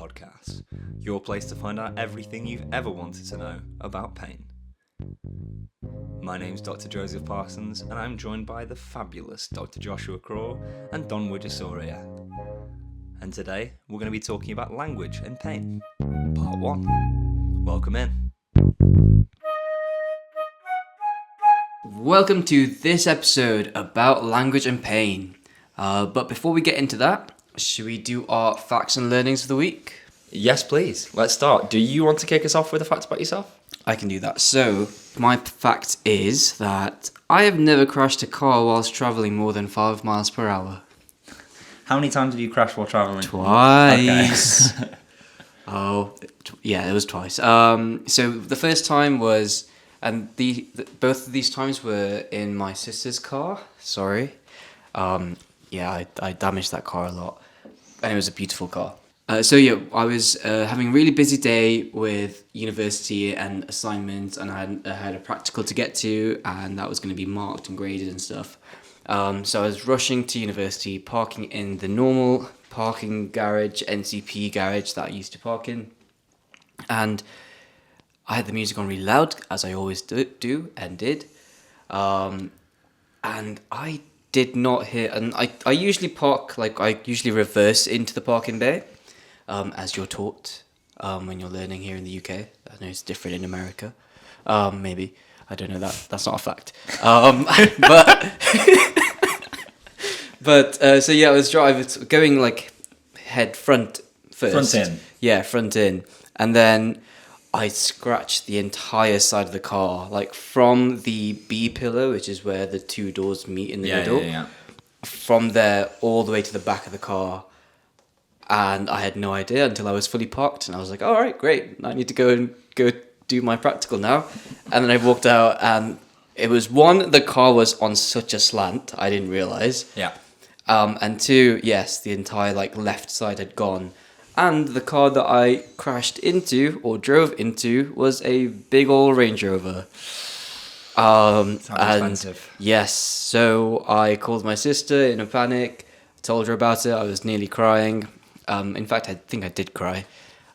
Podcass, your place to find out everything you've ever wanted to know about pain. My name's Dr. Joseph Parsons, and I'm joined by the fabulous Dr. Joshua Craw and Don Wijesoria. And today, we're going to be talking about language and pain, part 1. Welcome in. Welcome to this episode about language and pain. But before we get into that, should we do our facts and learnings of the week? Yes, please. Let's start. Do you want to kick us off with a fact about yourself? I can do that. So, my fact is that I have never crashed a car whilst travelling more than 5 miles per hour. How many times have you crashed while travelling? Twice. Okay. It was twice. So the first time was, and both of these times were in my sister's car. Sorry. I damaged that car a lot, and it was a beautiful car. I was having a really busy day with university and assignments, and I had a practical to get to, and that was going to be marked and graded and stuff. So I was rushing to university, parking in the normal parking garage, NCP garage that I used to park in, and I had the music on really loud, as I always do and did, and I did not hear, and I usually park, I usually reverse into the parking bay, as you're taught when you're learning here in the UK. I know it's different in America, maybe. I don't know, that's not a fact. I was going head front first. Front in. Yeah, front in. And then I scratched the entire side of the car, from the B pillar, which is where the two doors meet in the middle. Yeah. From there all the way to the back of the car. And I had no idea until I was fully parked, and I was like, all right, great. I need to go do my practical now. And then I walked out, and it was, one, the car was on such a slant, I didn't realise. Yeah. And two, yes, the entire left side had gone. And the car that I crashed into or drove into was a big old Range Rover. Sounds expensive. Yes, so I called my sister in a panic, told her about it. I was nearly crying. In fact, I think I did cry.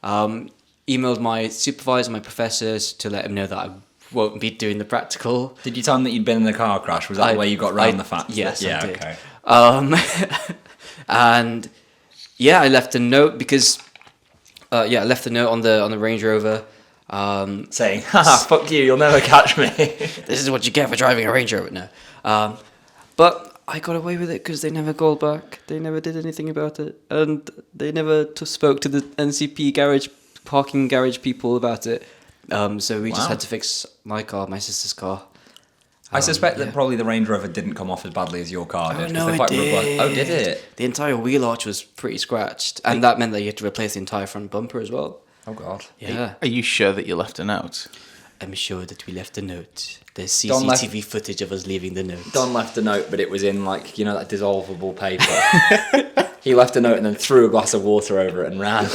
Emailed my supervisor, my professors, to let them know that I won't be doing the practical. Did you tell them that you'd been in the car crash? Was that the way you got around the fact? Yes, I did. Okay. And yeah, I left a note because I left a note on the Range Rover saying, "Haha, fuck you, you'll never catch me." This is what you get for driving a Range Rover. No, but I got away with it because they never called back. They never did anything about it, and they never spoke to the NCP parking garage people about it. So we just had to fix my sister's car. I suspect that probably the Range Rover didn't come off as badly as your car did. No, it did. Oh, did it? The entire wheel arch was pretty scratched, and that meant that you had to replace the entire front bumper as well. Oh, God. Yeah. Are you sure that you left a note? I'm sure that we left a note. There's CCTV footage of us leaving the note. Don left a note, but it was in, that dissolvable paper. He left a note and then threw a glass of water over it and ran.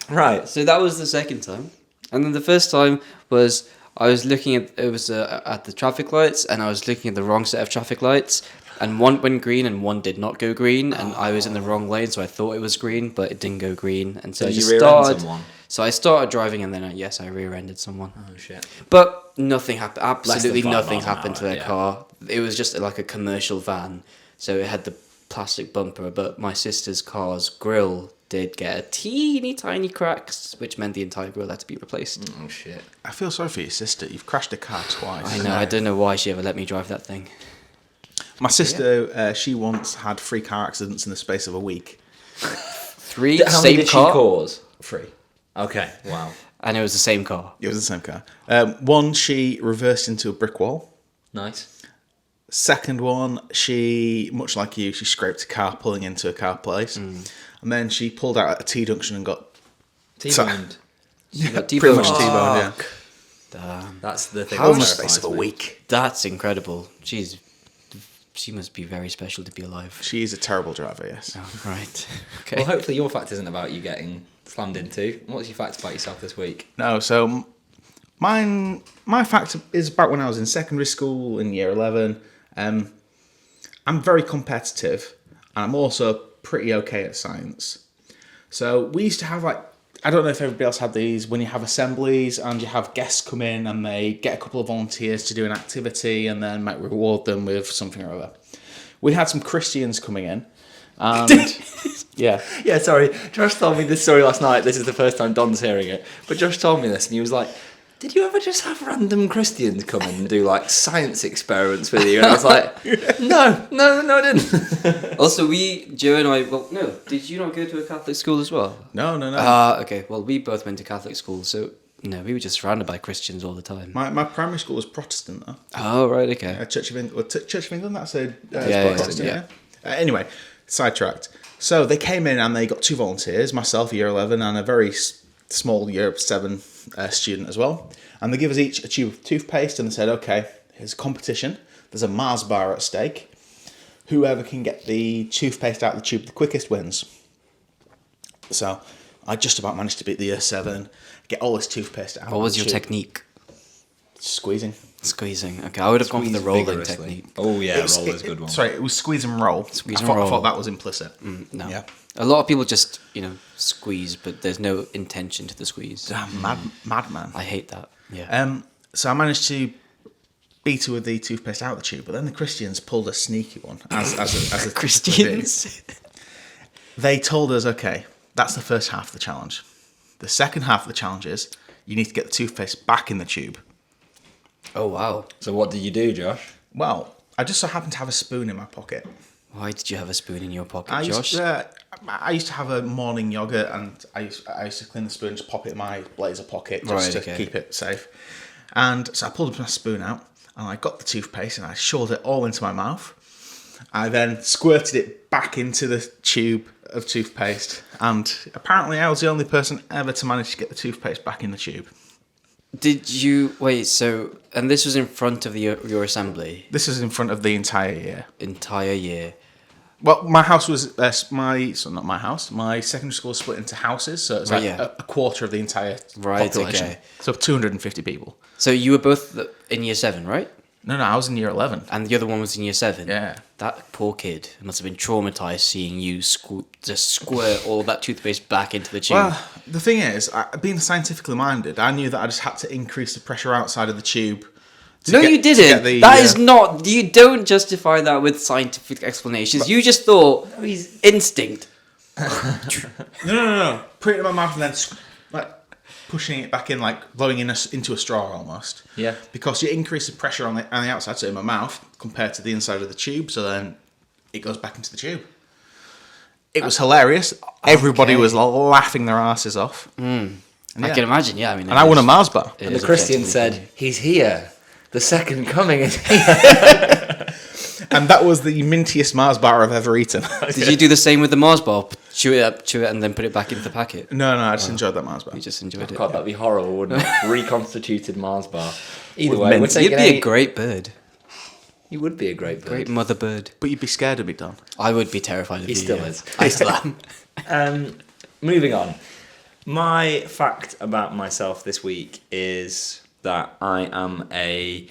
Right. So that was the second time. And then the first time was, I was looking at the traffic lights, and I was looking at the wrong set of traffic lights, and one went green and one did not go green, and I was in the wrong lane, so I thought it was green, but it didn't go green, and so I just started. Someone? So I started driving, and then I rear-ended someone. Oh shit! But nothing happened. Absolutely nothing happened to their car. It was just like a commercial van, so it had the plastic bumper, but my sister's car's grille did get a teeny tiny cracks, which meant the entire grille had to be replaced. Oh shit! I feel sorry for your sister. You've crashed a car twice. I know. I don't know why she ever let me drive that thing. My sister, she once had 3 car accidents in the space of a week. 3? How many did she cause? 3. Okay. Wow. And it was the same car. It was the same car. One, she reversed into a brick wall. Nice. Second one, she, much like you, she scraped a car pulling into a car place. And then she pulled out at a T-junction and got... T-boned. Pretty much T-boned, yeah. Damn. That's the thing. In the space of a week. That's incredible. She must be very special to be alive. She is a terrible driver, yes. Oh, right. Okay. Well, hopefully your fact isn't about you getting slammed into. What's your fact about yourself this week? No, so my fact is about when I was in secondary school in year 11. I'm very competitive, and I'm also pretty okay at science. So we used to have like, I don't know if everybody else had these, when you have assemblies and you have guests come in and they get a couple of volunteers to do an activity and then might reward them with something or other. We had some Christians coming in and yeah. Yeah, sorry. Josh told me this story last night. This is the first time Don's hearing it. But Josh told me this and he was like, did you ever just have random Christians come in and do like science experiments with you? And I was like, no, I didn't. Also, Joe and I, well, no, did you not go to a Catholic school as well? No. Okay, well, we both went to Catholic school, so no, we were just surrounded by Christians all the time. My primary school was Protestant though. Oh, right, okay. Church of England, Church of England, that's a Protestant, yeah. Anyway, sidetracked. So they came in and they got 2 volunteers, myself, year 11, and a very small year 7 student as well. And they give us each a tube of toothpaste and they said, okay, here's a competition. There's a Mars bar at stake. Whoever can get the toothpaste out of the tube the quickest wins. So I just about managed to beat the year 7, get all this toothpaste out. What was your technique? Squeezing. Squeezing. Okay, I would have gone for the rolling technique. Oh yeah, roll is a good one. Sorry, it was squeeze and roll. Squeeze I and roll. thought that was implicit. No. Yeah. A lot of people just, squeeze, but there's no intention to the squeeze. Madman. I hate that. Yeah. So I managed to beat her with the toothpaste out of the tube, but then the Christians pulled a sneaky one. As a Christians? They told us, okay, that's the first half of the challenge. The second half of the challenge is you need to get the toothpaste back in the tube. Oh, wow. So what did you do, Josh? Well, I just so happened to have a spoon in my pocket. Why did you have a spoon in your pocket, I Josh? used to have a morning yogurt and I used to clean the spoon and just pop it in my blazer pocket just to keep it safe. And so I pulled my spoon out and I got the toothpaste and I shoved it all into my mouth. I then squirted it back into the tube of toothpaste and apparently I was the only person ever to manage to get the toothpaste back in the tube. Did you... Wait, so... And this was in front of your assembly? This is in front of the entire year. Entire year. Well, my house was not my house. My secondary school was split into houses, so it's a quarter of the entire population. Okay. So 250 people. So you were both in year 7, right? No, I was in year 11. And the other one was in year 7? Yeah. That poor kid must have been traumatised seeing you just squirt all that toothpaste back into the tube. Well, the thing is, being scientifically minded, I knew that I just had to increase the pressure outside of the tube. You didn't. That is not... You don't justify that with scientific explanations. You just thought... Instinct. No. Put it in my mouth and then pushing it back in, blowing into a straw almost. Yeah. Because you increase the pressure on the outside, so in my mouth, compared to the inside of the tube, so then it goes back into the tube. It was hilarious. Everybody was laughing their asses off. I can imagine, yeah. And I won a Mars bar. And the Christian said, he's here. The second coming is here. And that was the mintiest Mars bar I've ever eaten. Did you do the same with the Mars bar? Chew it, and then put it back into the packet? No, I just enjoyed that Mars bar. You just enjoyed it. God, that'd be horrible, wouldn't it? Reconstituted Mars bar. Either way, we're You'd be a great bird. You would be a great bird. Great mother bird. But you'd be scared of me, Don. I would be terrified of you. He still is. I still am. Moving on. My fact about myself this week is that I am a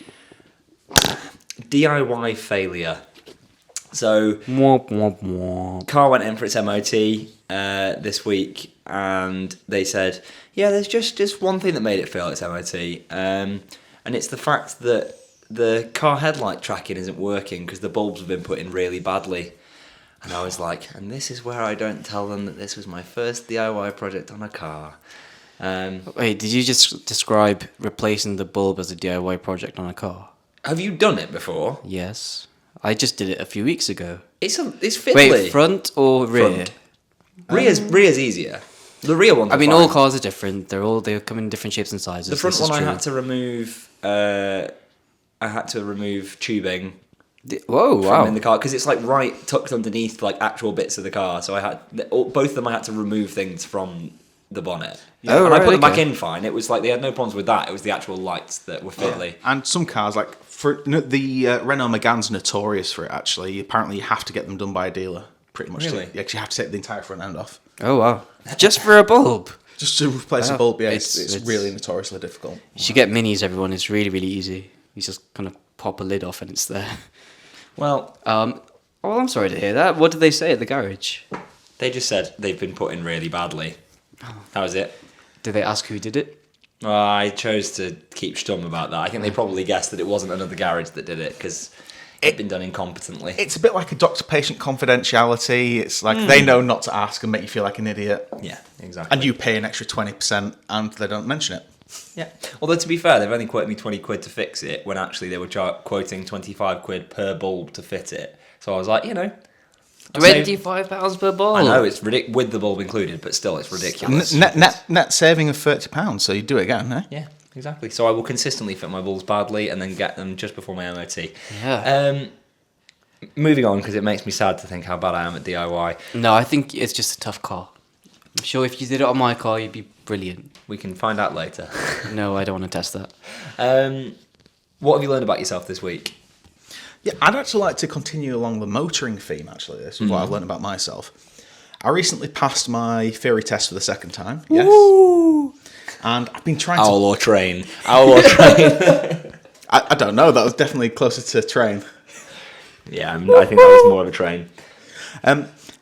DIY failure. So, car went in for its MOT this week, and they said, yeah, there's just one thing that made it fail its MOT, and it's the fact that the car headlight tracking isn't working because the bulbs have been put in really badly. And I was like, and this is where I don't tell them that this was my first DIY project on a car. Wait, did you just describe replacing the bulb as a DIY project on a car? Have you done it before? Yes. I just did it a few weeks ago. It's fiddly. Wait, front or rear? Front. Rear's easier. The rear ones. I mean, all cars are different. They come in different shapes and sizes. The front one I had to remove. I had to remove tubing. Wow! In the car because it's right tucked underneath actual bits of the car. So I had both of them. I had to remove things from the bonnet. Yeah. I put them back in fine. It was they had no problems with that. It was the actual lights that were fiddly. And some cars, the Renault Megane's notorious for it. Actually, apparently you have to get them done by a dealer. Pretty much. Really? Yeah, 'cause you have to take the entire front end off. Oh wow! Just for a bulb. Just to replace a bulb. Yeah, it's really notoriously difficult. You should get minis, everyone. It's really, really easy. You just kind of pop a lid off and it's there. Well, I'm sorry to hear that. What did they say at the garage? They just said they've been put in really badly. That was it. Did they ask who did it? I chose to keep stum about that. I think they probably guessed that it wasn't another garage that did it because it'd been done incompetently. It's a bit like a doctor-patient confidentiality. It's like they know not to ask and make you feel like an idiot. Yeah, exactly. And you pay an extra 20% and they don't mention it. Yeah. Although, to be fair, they've only quoted me 20 quid to fix it when actually they were quoting 25 quid per bulb to fit it. So I was like, £25 per bulb. I know, it's with the bulb included, but still, it's ridiculous. Net saving of £30, so you do it again, eh? Yeah, exactly. So I will consistently fit my bulbs badly and then get them just before my MOT. Yeah. Moving on, because it makes me sad to think how bad I am at DIY. No, I think it's just a tough car. I'm sure if you did it on my car, you'd be brilliant. We can find out later. No, I don't want to test that. What have you learned about yourself this week? Yeah, I'd actually like to continue along the motoring theme, actually. This is what I've learned about myself. I recently passed my theory test for the second time. Yes. Woo! And I've been trying Owl or train? Owl or train? I don't know. That was definitely closer to train. Yeah, I think that was more of a train.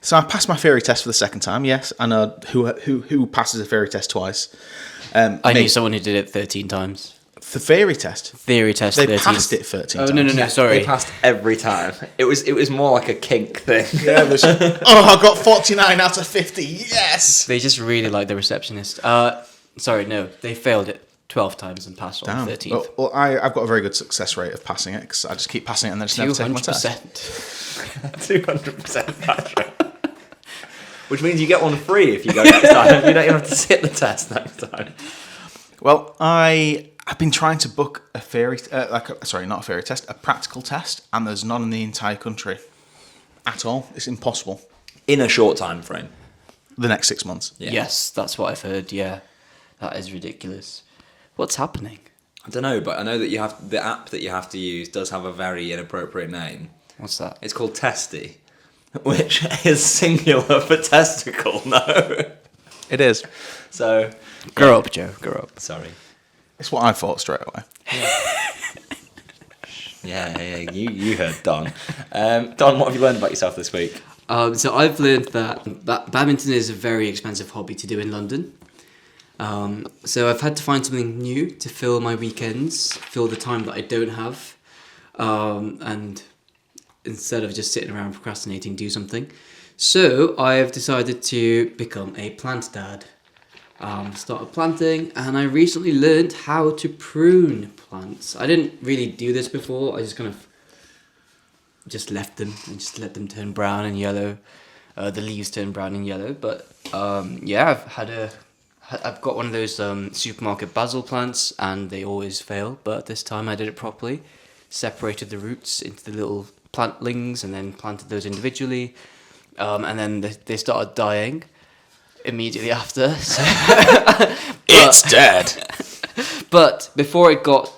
So I passed my theory test for the second time. Yes, I know who passes a theory test twice. I knew someone who did it 13 times. The theory test. Theory test. They 13. passed it 13 times. Oh no! Sorry. They passed every time. It was more like a kink thing. Yeah, I got 49 out of 50. Yes. They just really like the receptionist. Sorry, no, they failed it 12 times and passed on the 13th. Well, I've got a very good success rate of passing it because I just keep passing it and then just never take my test. 200% pass rate. Which means you get one free if you go next time. You don't even have to sit the test next time. Well, I've been trying to book a not a theory test, a practical test, and there's none in the entire country at all. It's impossible. In a short time frame. The next 6 months. Yeah. Yes, that's what I've heard. Yeah, that is ridiculous. What's happening? I don't know, but I know that the app that you have to use does have a very inappropriate name. What's that? It's called Testy, which is singular for testicle. No, It is. So Grow up, Joe. Grow up. sorry. It's what I thought straight away. Yeah, you heard Don. Don, what have you learned about yourself this week? So I've learned that badminton is a very expensive hobby to do in London. So I've had to find something new to fill my weekends, fill the time that I don't have, and instead of just sitting around procrastinating, do something. So I have decided to become a plant dad. Started planting, and I recently learned how to prune plants. I didn't really do this before. I just kind of just left them and just let them turn brown and yellow. The leaves turn brown and yellow. But I've got one of those supermarket basil plants, and they always fail. But this time I did it properly. Separated the roots into the little plantlings, and then planted those individually. And then they started dying immediately after. So It's dead. But before it got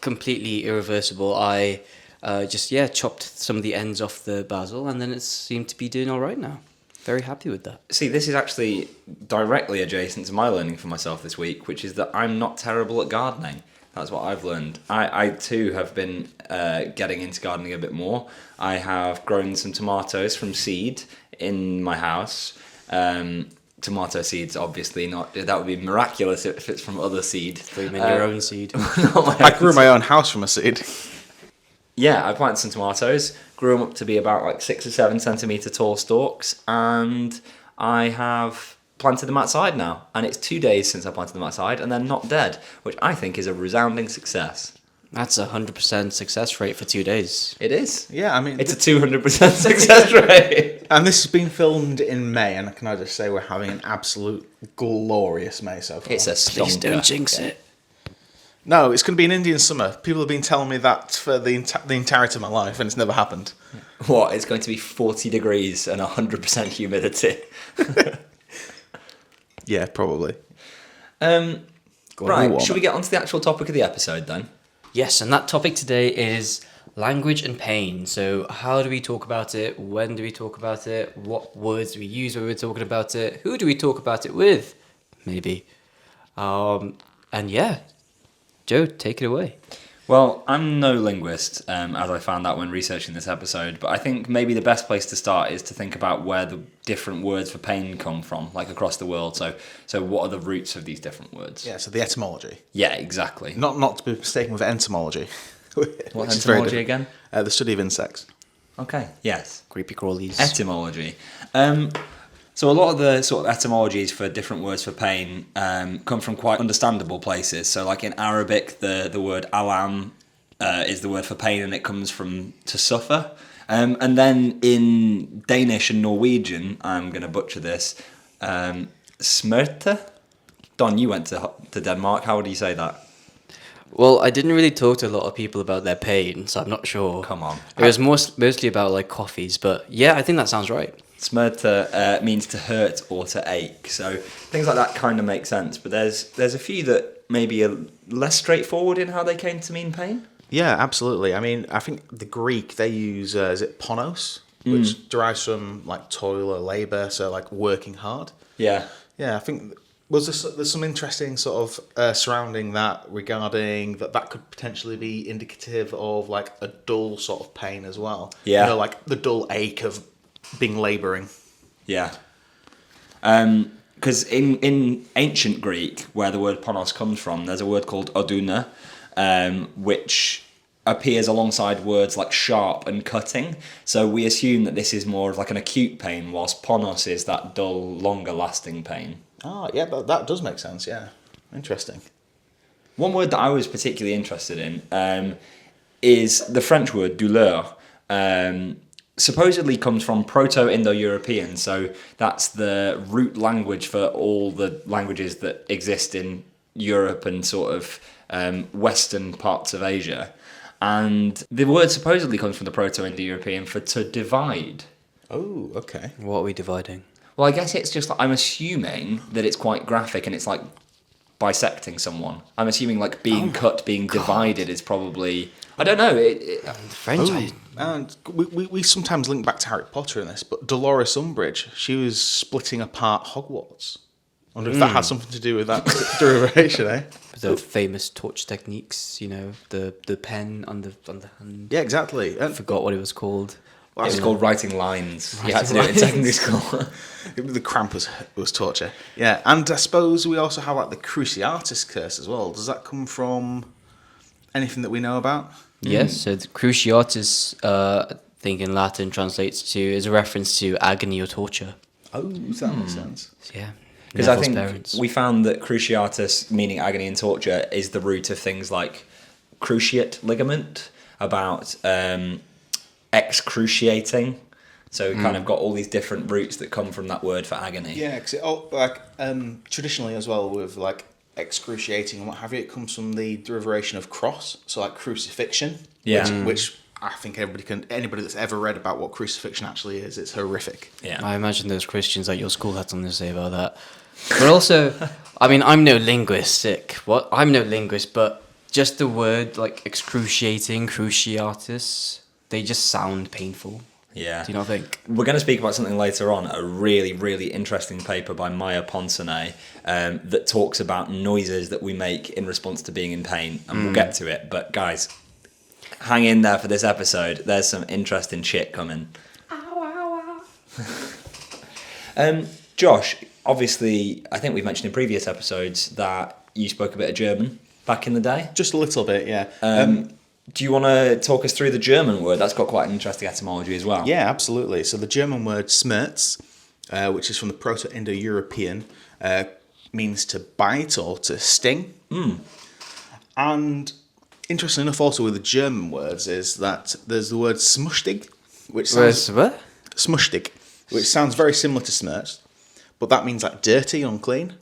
completely irreversible, I chopped some of the ends off the basil, and then it seemed to be doing all right now. Very happy with that. See, this is actually directly adjacent to my learning for myself this week, which is that I'm not terrible at gardening. That's what I've learned. I too have been getting into gardening a bit more. I have grown some tomatoes from seed in my house. Tomato seeds, obviously not. That would be miraculous if it's from other seed. Grew your own seed. I grew my own house from a seed. Yeah, I planted some tomatoes, grew them up to be about 6 or 7 centimetre tall stalks, and I have planted them outside now. And it's 2 days since I planted them outside, and they're not dead, which I think is a resounding success. That's 100% success rate for 2 days. It is. Yeah, I mean... It's a 200% success rate. And this has been filmed in May, and can I just say we're having an absolute glorious May so far. It's a Please stonker. don't jinx it. No, it's going to be an Indian summer. People have been telling me that for the entirety of my life, and it's never happened. What? It's going to be 40 degrees and 100% humidity. Yeah, probably. Right, should we get on to the actual topic of the episode then? Yes, and that topic today is language and pain. So how do we talk about it? When do we talk about it? What words do we use when we're talking about it? Who do we talk about it with? Maybe. And yeah, Joe, take it away. Well, I'm no linguist, as I found out when researching this episode, but I think maybe the best place to start is to think about where the different words for pain come from, like across the world. So what are the roots of these different words? Yeah, so the etymology. Yeah, exactly. Not to be mistaken with entomology. What's entomology again? The study of insects. Okay, yes. Creepy crawlies. Etymology. So a lot of the sort of etymologies for different words for pain come from quite understandable places. So like in Arabic, the word alam is the word for pain, and it comes from to suffer. And then in Danish and Norwegian, I'm going to butcher this, smerte. Don, you went to Denmark. How would you say that? Well, I didn't really talk to a lot of people about their pain, so I'm not sure. Come on. It was mostly about like coffees, but yeah, I think that sounds right. Smerte means to hurt or to ache. So things like that kind of make sense. But there's a few that maybe are less straightforward in how they came to mean pain. Yeah, absolutely. I mean, I think the Greek, they use, is it ponos, which derives from like toil or labour, so like working hard. Yeah. Yeah, I think there's some interesting sort of surrounding that regarding that could potentially be indicative of like a dull sort of pain as well. Yeah. You know, like the dull ache of being labouring. Yeah. Because in ancient Greek, where the word ponos comes from, there's a word called oduna, which appears alongside words like sharp and cutting. So we assume that this is more of like an acute pain, whilst ponos is that dull, longer lasting pain. Ah, yeah, that does make sense, yeah. Interesting. One word that I was particularly interested in is the French word douleur. Supposedly comes from Proto-Indo-European, so that's the root language for all the languages that exist in Europe and sort of western parts of Asia. And the word supposedly comes from the Proto-Indo-European for to divide. Oh, okay. What are we dividing? Well, I guess it's just, I'm assuming that it's quite graphic and it's like bisecting someone. I'm assuming like being cut, being divided is probably... I don't know. French. And we sometimes link back to Harry Potter in this, but Dolores Umbridge, she was splitting apart Hogwarts. I wonder if that has something to do with that derivation, eh? The famous torch techniques, you know, the pen on the hand. Yeah, exactly. I And forgot what it was called. It was called writing lines. You had to do it in secondary school. the cramp was torture. Yeah, and I suppose we also have like the Cruciatus curse as well. Does that come from anything that we know about? Yes, so the Cruciatus, I think in Latin translates to, is a reference to agony or torture. Oh, that makes sense. So, yeah. Because I Neville's think parents. we found that cruciatus, meaning agony and torture, is the root of things like cruciate ligament, about excruciating. So we kind of got all these different roots that come from that word for agony. Yeah, because traditionally as well with like excruciating and what have you, it comes from the derivation of cross, so like crucifixion. Yeah. Which I think anybody that's ever read about what crucifixion actually is, it's horrific. Yeah. I imagine those Christians at your school had something to say about that. But also, I mean, I'm no linguist, but just the word like excruciating, cruciatus, they just sound painful. Yeah. Do you not think? We're going to speak about something later on, a really, really interesting paper by Maya Poncenet that talks about noises that we make in response to being in pain, and we'll get to it. But guys, hang in there for this episode. There's some interesting shit coming. Ow, ow, ow. Josh, obviously, I think we've mentioned in previous episodes that you spoke a bit of German back in the day. Just a little bit, yeah. Do you want to talk us through the German word? That's got quite an interesting etymology as well. Yeah, absolutely. So the German word Schmerz, which is from the Proto-Indo-European, means to bite or to sting. And interesting enough also with the German words is that there's the word smushtig, which sounds... What? Smushtig, which sounds very similar to Schmerz, but that means like dirty, unclean.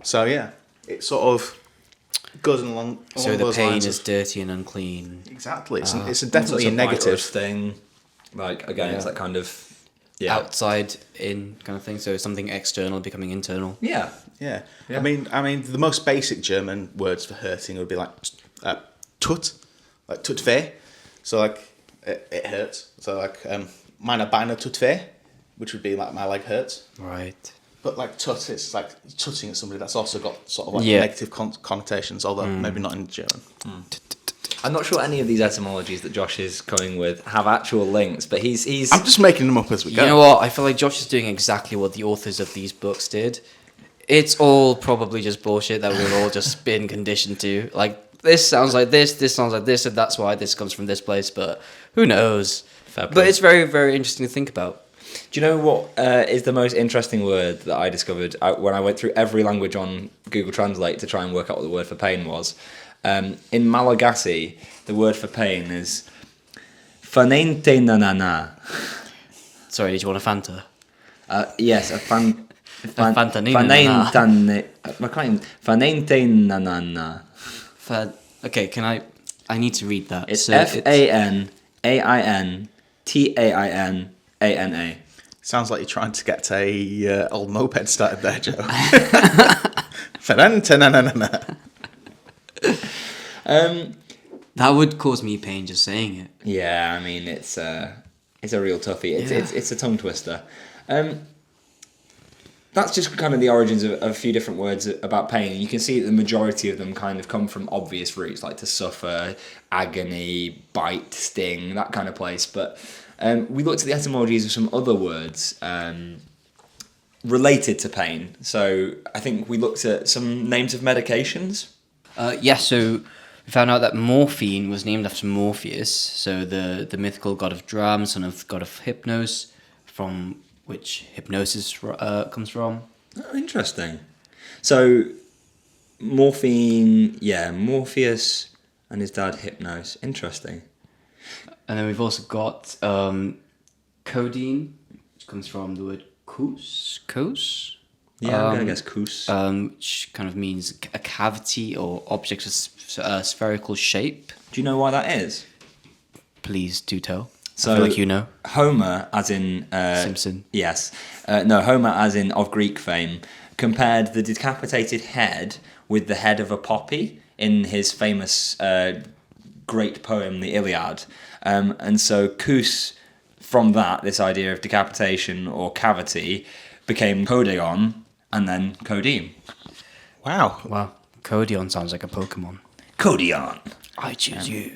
So yeah, it sort of goes along So the those pain lines is dirty and unclean. Exactly. It's It's definitely a negative thing. Like, again, it's that kind of... Yeah. Outside in kind of thing. So something external becoming internal. Yeah. Yeah. Yeah. I mean, the most basic German words for hurting would be like tut, like tut weh. So like it hurts. So like meine Beine tut weh, which would be like my leg hurts. Right. But like tut, it's like tutting at somebody. That's also got sort of like Yeah. negative connotations, although maybe not in German. I'm not sure any of these etymologies that Josh is coming with have actual links, but he's. I'm just making them up as we go. You know what? I feel like Josh is doing exactly what the authors of these books did. It's all probably just bullshit that we've all just been conditioned to. Like, this sounds like this sounds like this, and that's why this comes from this place, but who knows? Fair But play. it's very, very interesting to think about. Do you know what is the most interesting word that I discovered when I went through every language on Google Translate to try and work out what the word for pain was? In Malagasy, the word for pain is paininthepodcass. Sorry, did you want a Fanta? Yes, a Fantanina. paininthepodcass. Okay, I need to read that. It's So FANAINTAINANA. Sounds like you're trying to get a old moped started there, Joe. that would cause me pain just saying it. Yeah, I mean it's a real toughie. It's a tongue twister. That's just kind of the origins of a few different words about pain. And you can see that the majority of them kind of come from obvious roots, like to suffer, agony, bite, sting, that kind of place. But we looked at the etymologies of some other words related to pain. So I think we looked at some names of medications. So we found out that morphine was named after Morpheus, so the mythical god of drums, son of god of Hypnos, from which hypnosis comes from. Oh, interesting. So morphine, Morpheus and his dad Hypnos. Interesting. And then we've also got codeine, which comes from the word kous. Yeah, I'm going to guess kous. Which kind of means a cavity or object of spherical shape. Do you know why that is? Please do tell. So, I feel like you know. Homer, as in... Simpson. Yes. Homer, as in of Greek fame, compared the decapitated head with the head of a poppy in his famous great poem, the Iliad. And so kous, from that, this idea of decapitation or cavity, became kodeon and then codeine. Wow. Codeon sounds like a Pokemon. Codeon. I choose you.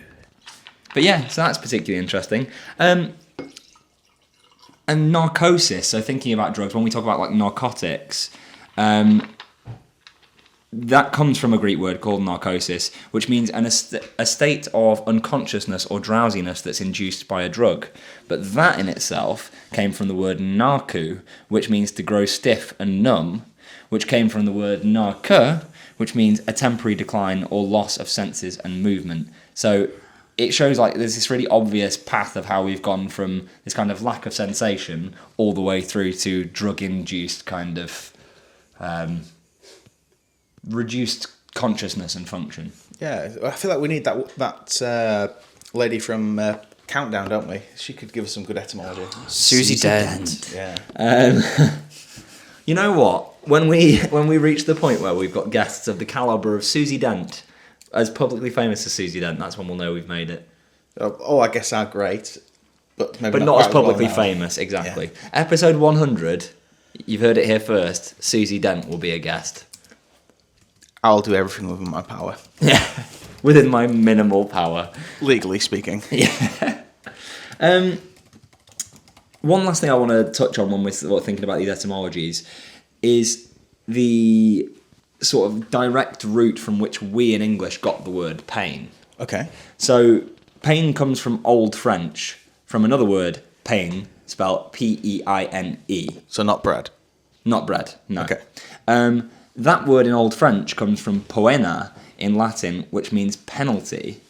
But yeah, so that's particularly interesting. And narcosis, so thinking about drugs, when we talk about like narcotics, that comes from a Greek word called narcosis, which means a state of unconsciousness or drowsiness that's induced by a drug. But that in itself came from the word narku, which means to grow stiff and numb, which came from the word narke, which means a temporary decline or loss of senses and movement. So it shows like there's this really obvious path of how we've gone from this kind of lack of sensation all the way through to drug-induced kind of reduced consciousness and function. Yeah, I feel like we need that lady from Countdown, don't we? She could give us some good etymology. Susie Dent. Yeah. You know what? When we reach the point where we've got guests of the calibre of Susie Dent, as publicly famous as Susie Dent, that's when we'll know we've made it. I guess are great, but maybe But not as quite well publicly now. famous, exactly. Yeah. Episode 100, you've heard it here first, Susie Dent will be a guest. I'll do everything within my power. Yeah, within my minimal power. Legally speaking. Yeah. One last thing I want to touch on when we're thinking about these etymologies is the sort of direct route from which we in English got the word pain. Okay. So pain comes from Old French, from another word, pain, spelled P-E-I-N-E. So not bread. Not bread, no. Okay. That word in Old French comes from poena in Latin, which means penalty,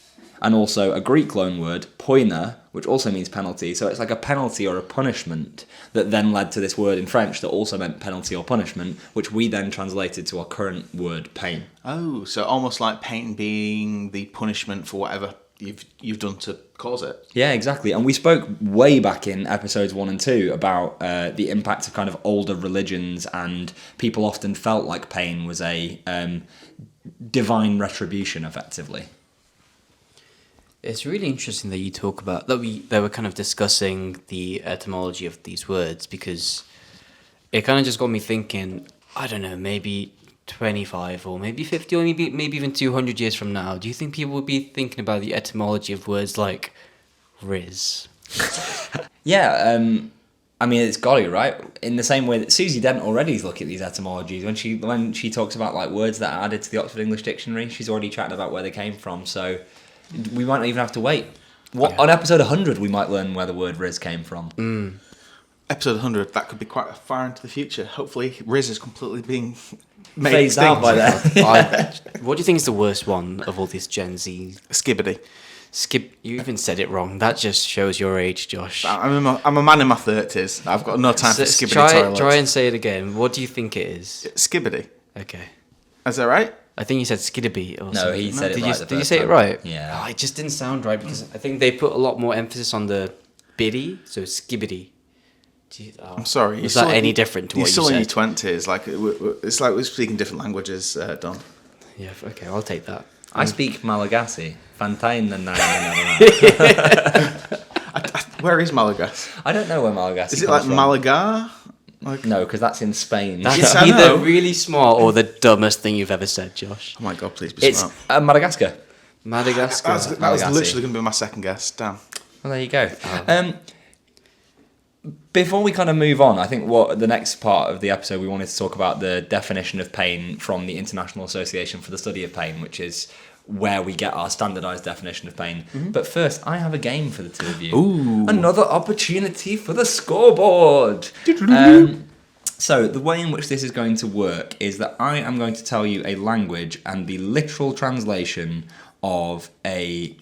and also a Greek loan word, poina, which also means penalty. So it's like a penalty or a punishment that then led to this word in French that also meant penalty or punishment, which we then translated to our current word, pain. Oh, so almost like pain being the punishment for whatever you've done to cause it. Yeah, exactly. And we spoke way back in episodes 1 and 2 about the impact of kind of older religions, and people often felt like pain was a divine retribution, effectively. It's really interesting that you talk about that we're kind of discussing the etymology of these words, because it kind of just got me thinking, I don't know, maybe 25 or maybe 50 or maybe even 200 years from now, do you think people would be thinking about the etymology of words like Riz? Yeah, I mean, it's golly, right? In the same way that Susie Dent already is looking at these etymologies. When she talks about like words that are added to the Oxford English Dictionary, she's already chatting about where they came from. So we might not even have to wait. On episode 100, we might learn where the word Riz came from. Episode 100, that could be quite far into the future. Hopefully, Riz is completely being made Phased out by then. What do you think is the worst one of all these Gen Z? Skibbity. You even said it wrong. That just shows your age, Josh. I'm a man in my 30s. I've got no time for skibbity toilets. Try and say it again. What do you think it is? Skibbity. Okay. Is that right? I think you said skiddaby or No, something. he said it right. Did you say it right? Yeah. Oh, it just didn't sound right because I think they put a lot more emphasis on the biddy, so skibbity. I'm sorry. Is that any different to what you said? You're still in your 20s. Like, it's like we're speaking different languages, Don. Yeah, okay, I'll take that. I speak Malagasy. Fantain and Where is Malagas? I don't know where Malagasy Is it comes like from. Malaga? No, because that's in Spain. That's Yes, I either know. really smart or the dumbest thing you've ever said, Josh. Oh my god, please be It's smart. Madagascar. Madagascar. That was Malagasy. literally going to be my second guess. Damn. Well, there you go. Before we kind of move on, I think what the next part of the episode we wanted to talk about the definition of pain from the International Association for the Study of Pain, which is where we get our standardised definition of pain. But first, I have a game for the two of you. Ooh. Another opportunity for the scoreboard. So the way in which this is going to work is that I am going to tell you a language and the literal translation of a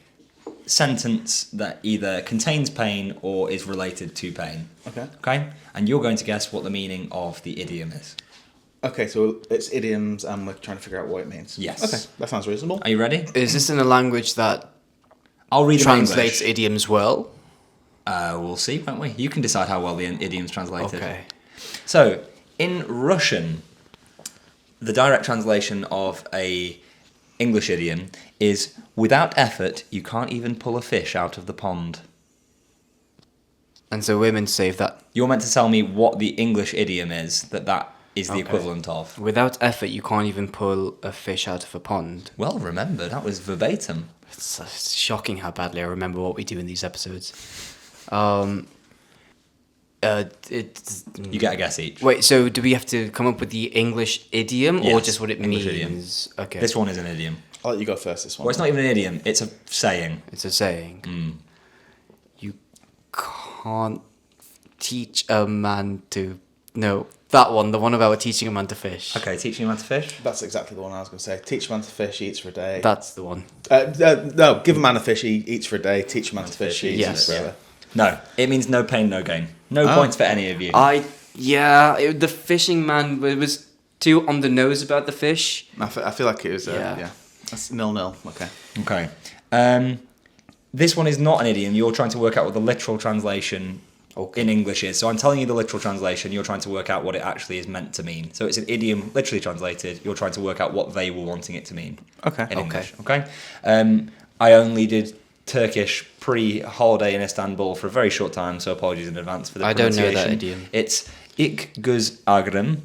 sentence that either contains pain or is related to pain. Okay? And you're going to guess what the meaning of the idiom is. Okay, so it's idioms and we're trying to figure out what it means. Yes. Okay, that sounds reasonable. Are you ready? Is this in a language that I'll read translates English. idioms well? We'll see, won't we? You can decide how well the idiom's translated. Okay. So, in Russian, the direct translation of a English idiom is, without effort, you can't even pull a fish out of the pond. And so we're meant to say that You're meant to tell me what the English idiom is that is the equivalent of. without effort you can't even pull a fish out of a pond. Well, remember, that was verbatim. It's shocking how badly I remember what we do in these episodes. You get a guess each. Wait, so do we have to come up with the English idiom or Yes, just what it English means? idiom. Okay. This one is an idiom. I'll let you go first this one. Well, it's not even an idiom, it's a saying. It's a saying. You can't teach a man to... No, that one, the one about teaching a man to fish. Okay, teaching a man to fish. That's exactly the one I was going to say. Teach a man to fish, he eats for a day. That's the one. No, give a man a fish, he eats for a day. Teach a man to fish, he eats Yes. forever. No, it means no pain, no gain. No points for any of you. The fishing man was too on the nose about the fish. I feel like it was, Yeah. yeah. That's 0-0, okay. Okay. This one is not an idiom. You're trying to work out what the literal translation in English is. So I'm telling you the literal translation. You're trying to work out what it actually is meant to mean. So it's an idiom literally translated. You're trying to work out what they were wanting it to mean. Okay. In English. Okay. I only did Turkish pre-holiday in Istanbul for a very short time, so apologies in advance for the I don't know pronunciation. that idiom. It's ik göz ağrım,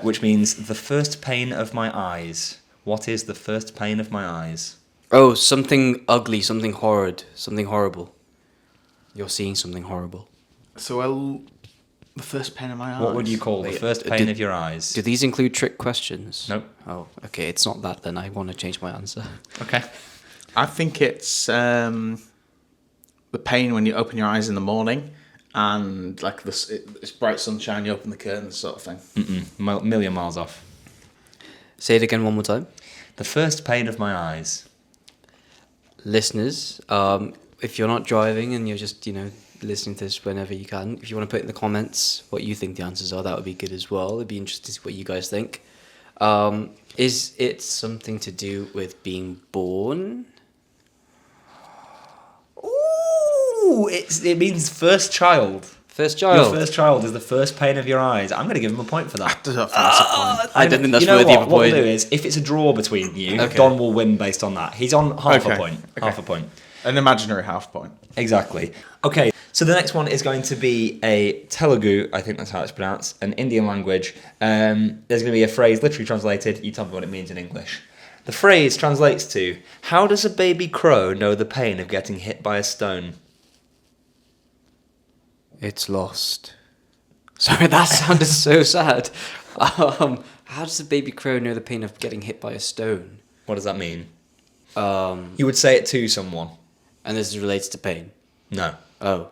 which means the first pain of my eyes. What is the first pain of my eyes? Oh, something ugly, something horrid, something horrible. You're seeing something horrible. So, the first pain in my eyes. What would you call the first pain of your eyes? Do these include trick questions? Nope. Oh, okay, it's not that then. I want to change my answer. Okay. I think it's the pain when you open your eyes in the morning and like it's bright sunshine, you open the curtains sort of thing. Million miles off. Say it again one more time. The first pain of my eyes. Listeners, if you're not driving and you're just, listening to this whenever you can, if you want to put in the comments what you think the answers are, that would be good as well. It'd be interesting to see what you guys think. Is it something to do with being born? Ooh, it means first child. First Your child. first child is the first pain of your eyes. I'm going to give him a point for that. I don't think that's a point. I don't think that's you know worthy of a what we'll point. do is, if it's a draw between you, Okay. Don will win based on that. He's on half a Okay. point. Okay. Half a point. An imaginary half point. Exactly. Okay, so the next one is going to be a Telugu, I think that's how it's pronounced, an Indian language. There's going to be a phrase literally translated. You tell me what it means in English. The phrase translates to, how does a baby crow know the pain of getting hit by a stone? It's lost. Sorry, that sounded so sad. How does a baby crow know the pain of getting hit by a stone? What does that mean? Um, You would say it to someone. and this is related to pain. No, Oh,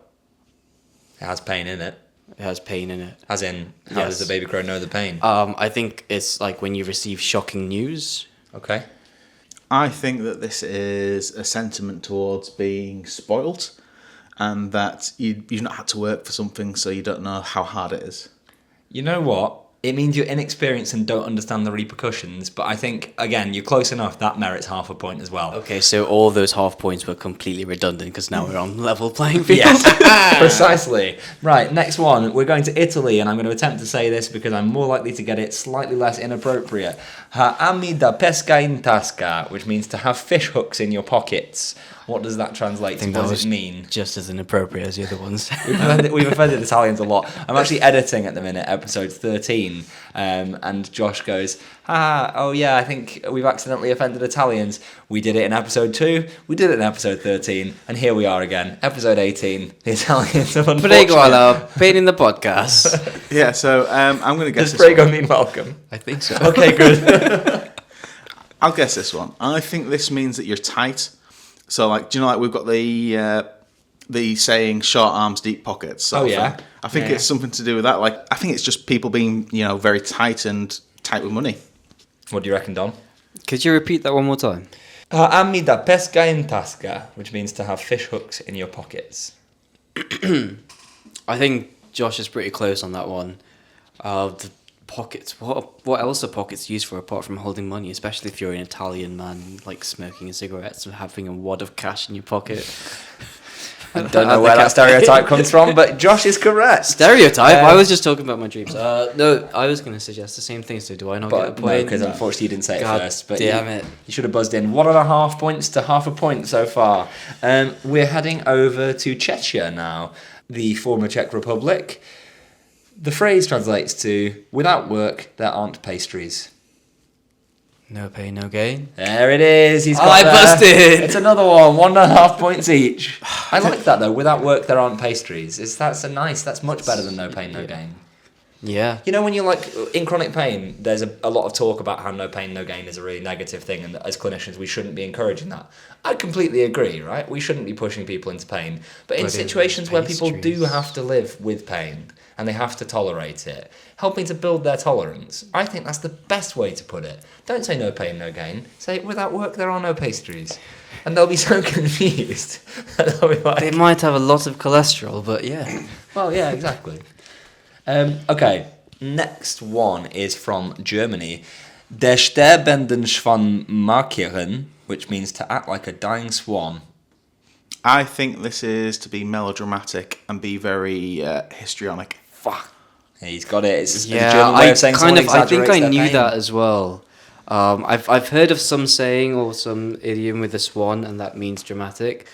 it has pain in it. it has pain in it. As in, how Yes. does a baby crow know the pain? I think it's like when you receive shocking news. Okay. I think that this is a sentiment towards being spoilt, and that you've not had to work for something, so you don't know how hard it is. You know what? It means you're inexperienced and don't understand the repercussions, but I think, again, you're close enough. That merits half a point as well. Okay, so all those half points were completely redundant because now we're on level playing field. Yes, precisely. Right, next one. We're going to Italy, and I'm going to attempt to say this because I'm more likely to get it slightly less inappropriate. Ha ami da pesca in tasca, which means to have fish hooks in your pockets. What does that translate to? What does it mean? Just as inappropriate as the other ones. We've offended Italians a lot. I'm actually editing at the minute, episode 13, and Josh goes, oh yeah, I think we've accidentally offended Italians. We did it in episode 2, we did it in episode 13, and here we are again, episode 18. The Italians have unfortunately... Prego alla pain in the podcast. Yeah, so I'm going to guess Does this prego one. mean welcome? I think so. Okay, good. I'll guess this one. I think this means that you're tight. So, like, do you know, like, we've got the saying, short arms, deep pockets. Oh, yeah. I think Yeah. it's something to do with that. Like, I think it's just people being, very tight and tight with money. What do you reckon, Don? Could you repeat that one more time? Ami da pesca in tasca, which means to have fish hooks in your pockets. I think Josh is pretty close on that one. The pockets. What else are pockets used for apart from holding money? Especially if you're an Italian man, like smoking a cigarette and having a wad of cash in your pocket. I don't know where that stereotype comes from, but Josh is correct. Stereotype? I was just talking about my dreams. No, I was going to suggest the same thing. So do I not get a But no, point? because unfortunately you didn't say it God first. But damn it. You should have buzzed in. 1.5 points to half a point so far. We're heading over to Czechia now, the former Czech Republic. The phrase translates to, without work, there aren't pastries. No pain, no gain. There it is. He's got I there. busted. It's another one. 1.5 points each. I like that though. Without work, there aren't pastries. That's much better than no pain, no gain. Yeah. You know, when you're like in chronic pain, there's a lot of talk about how no pain, no gain is a really negative thing, and that as clinicians, we shouldn't be encouraging that. I completely agree, right? We shouldn't be pushing people into pain. But in But situations where people do pastries. have to live with pain and they have to tolerate it, helping to build their tolerance, I think that's the best way to put it. Don't say no pain, no gain. Say without work, there are no pastries. And they'll be so confused. They'll be like, They might have a lot of cholesterol, but yeah. well, yeah, exactly. Okay, next one is from Germany. Der sterbenden Schwan markieren, which means to act like a dying swan. I think this is to be melodramatic and be very histrionic. Fuck. Yeah, he's got it. It's a Yeah, German way of saying someone I think exaggerates I their knew pain. that as well. I've heard of some saying or some idiom with a swan, and that means dramatic.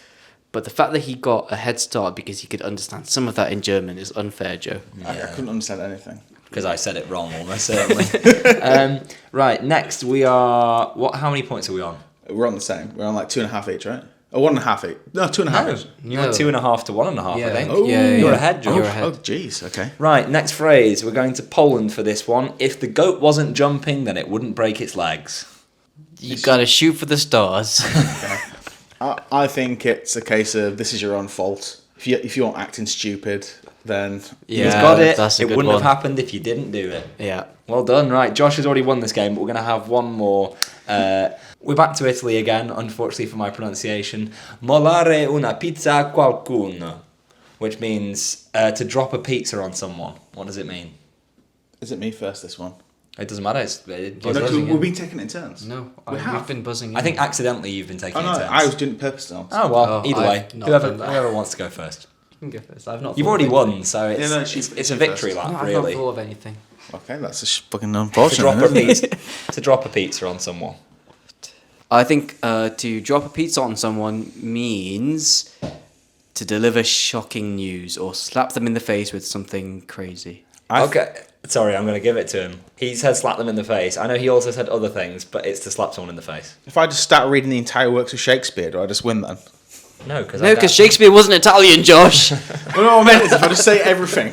But the fact that he got a head start because he could understand some of that in German is unfair, Joe. I couldn't understand anything. Because I said it wrong, almost certainly. Right, next we are... How many points are we on? We're on the same. We're on like 2.5 each, right? Or 1.5 each. No, 2.5 each. You went 2.5 to 1.5, Yeah. I think. Oh, You're ahead, George. You're ahead. Oh, jeez. Okay. Right, next phrase. We're going to Poland for this one. If the goat wasn't jumping, then it wouldn't break its legs. You gotta shoot for the stars. I think it's a case of this is your own fault. If you aren't acting stupid, then Yeah, He's got it. that's a It good wouldn't one. have happened if you didn't do it. Yeah. Well done. Right, Josh has already won this game, but we're going to have one more. We're back to Italy again, unfortunately for my pronunciation. Mollare una pizza a qualcuno, which means to drop a pizza on someone. What does it mean? is it me first? This one. It doesn't matter. We've been taking it in turns. No, We have. we've been buzzing in. I think accidentally you've been taking Oh no, it turns. I was doing it purposely. Oh well, Oh, either I've way, not whoever done that. whoever wants to go first. You can go first. I've not. You've thought already of won, anything. so it's Yeah, no, it's a she victory first. lap, No, I've really. not thought of anything. Okay, that's fucking To unfortunate. drop a isn't it? pizza, to drop a pizza on someone. I think to drop a pizza on someone means to deliver shocking news or slap them in the face with something crazy. Okay, sorry, I'm going to give it to him. He said slap them in the face. I know he also said other things, but it's to slap someone in the face. If I just start reading the entire works of Shakespeare, do I just win then? No, because Shakespeare wasn't Italian, Josh. Well, no, what I meant is if I just say everything.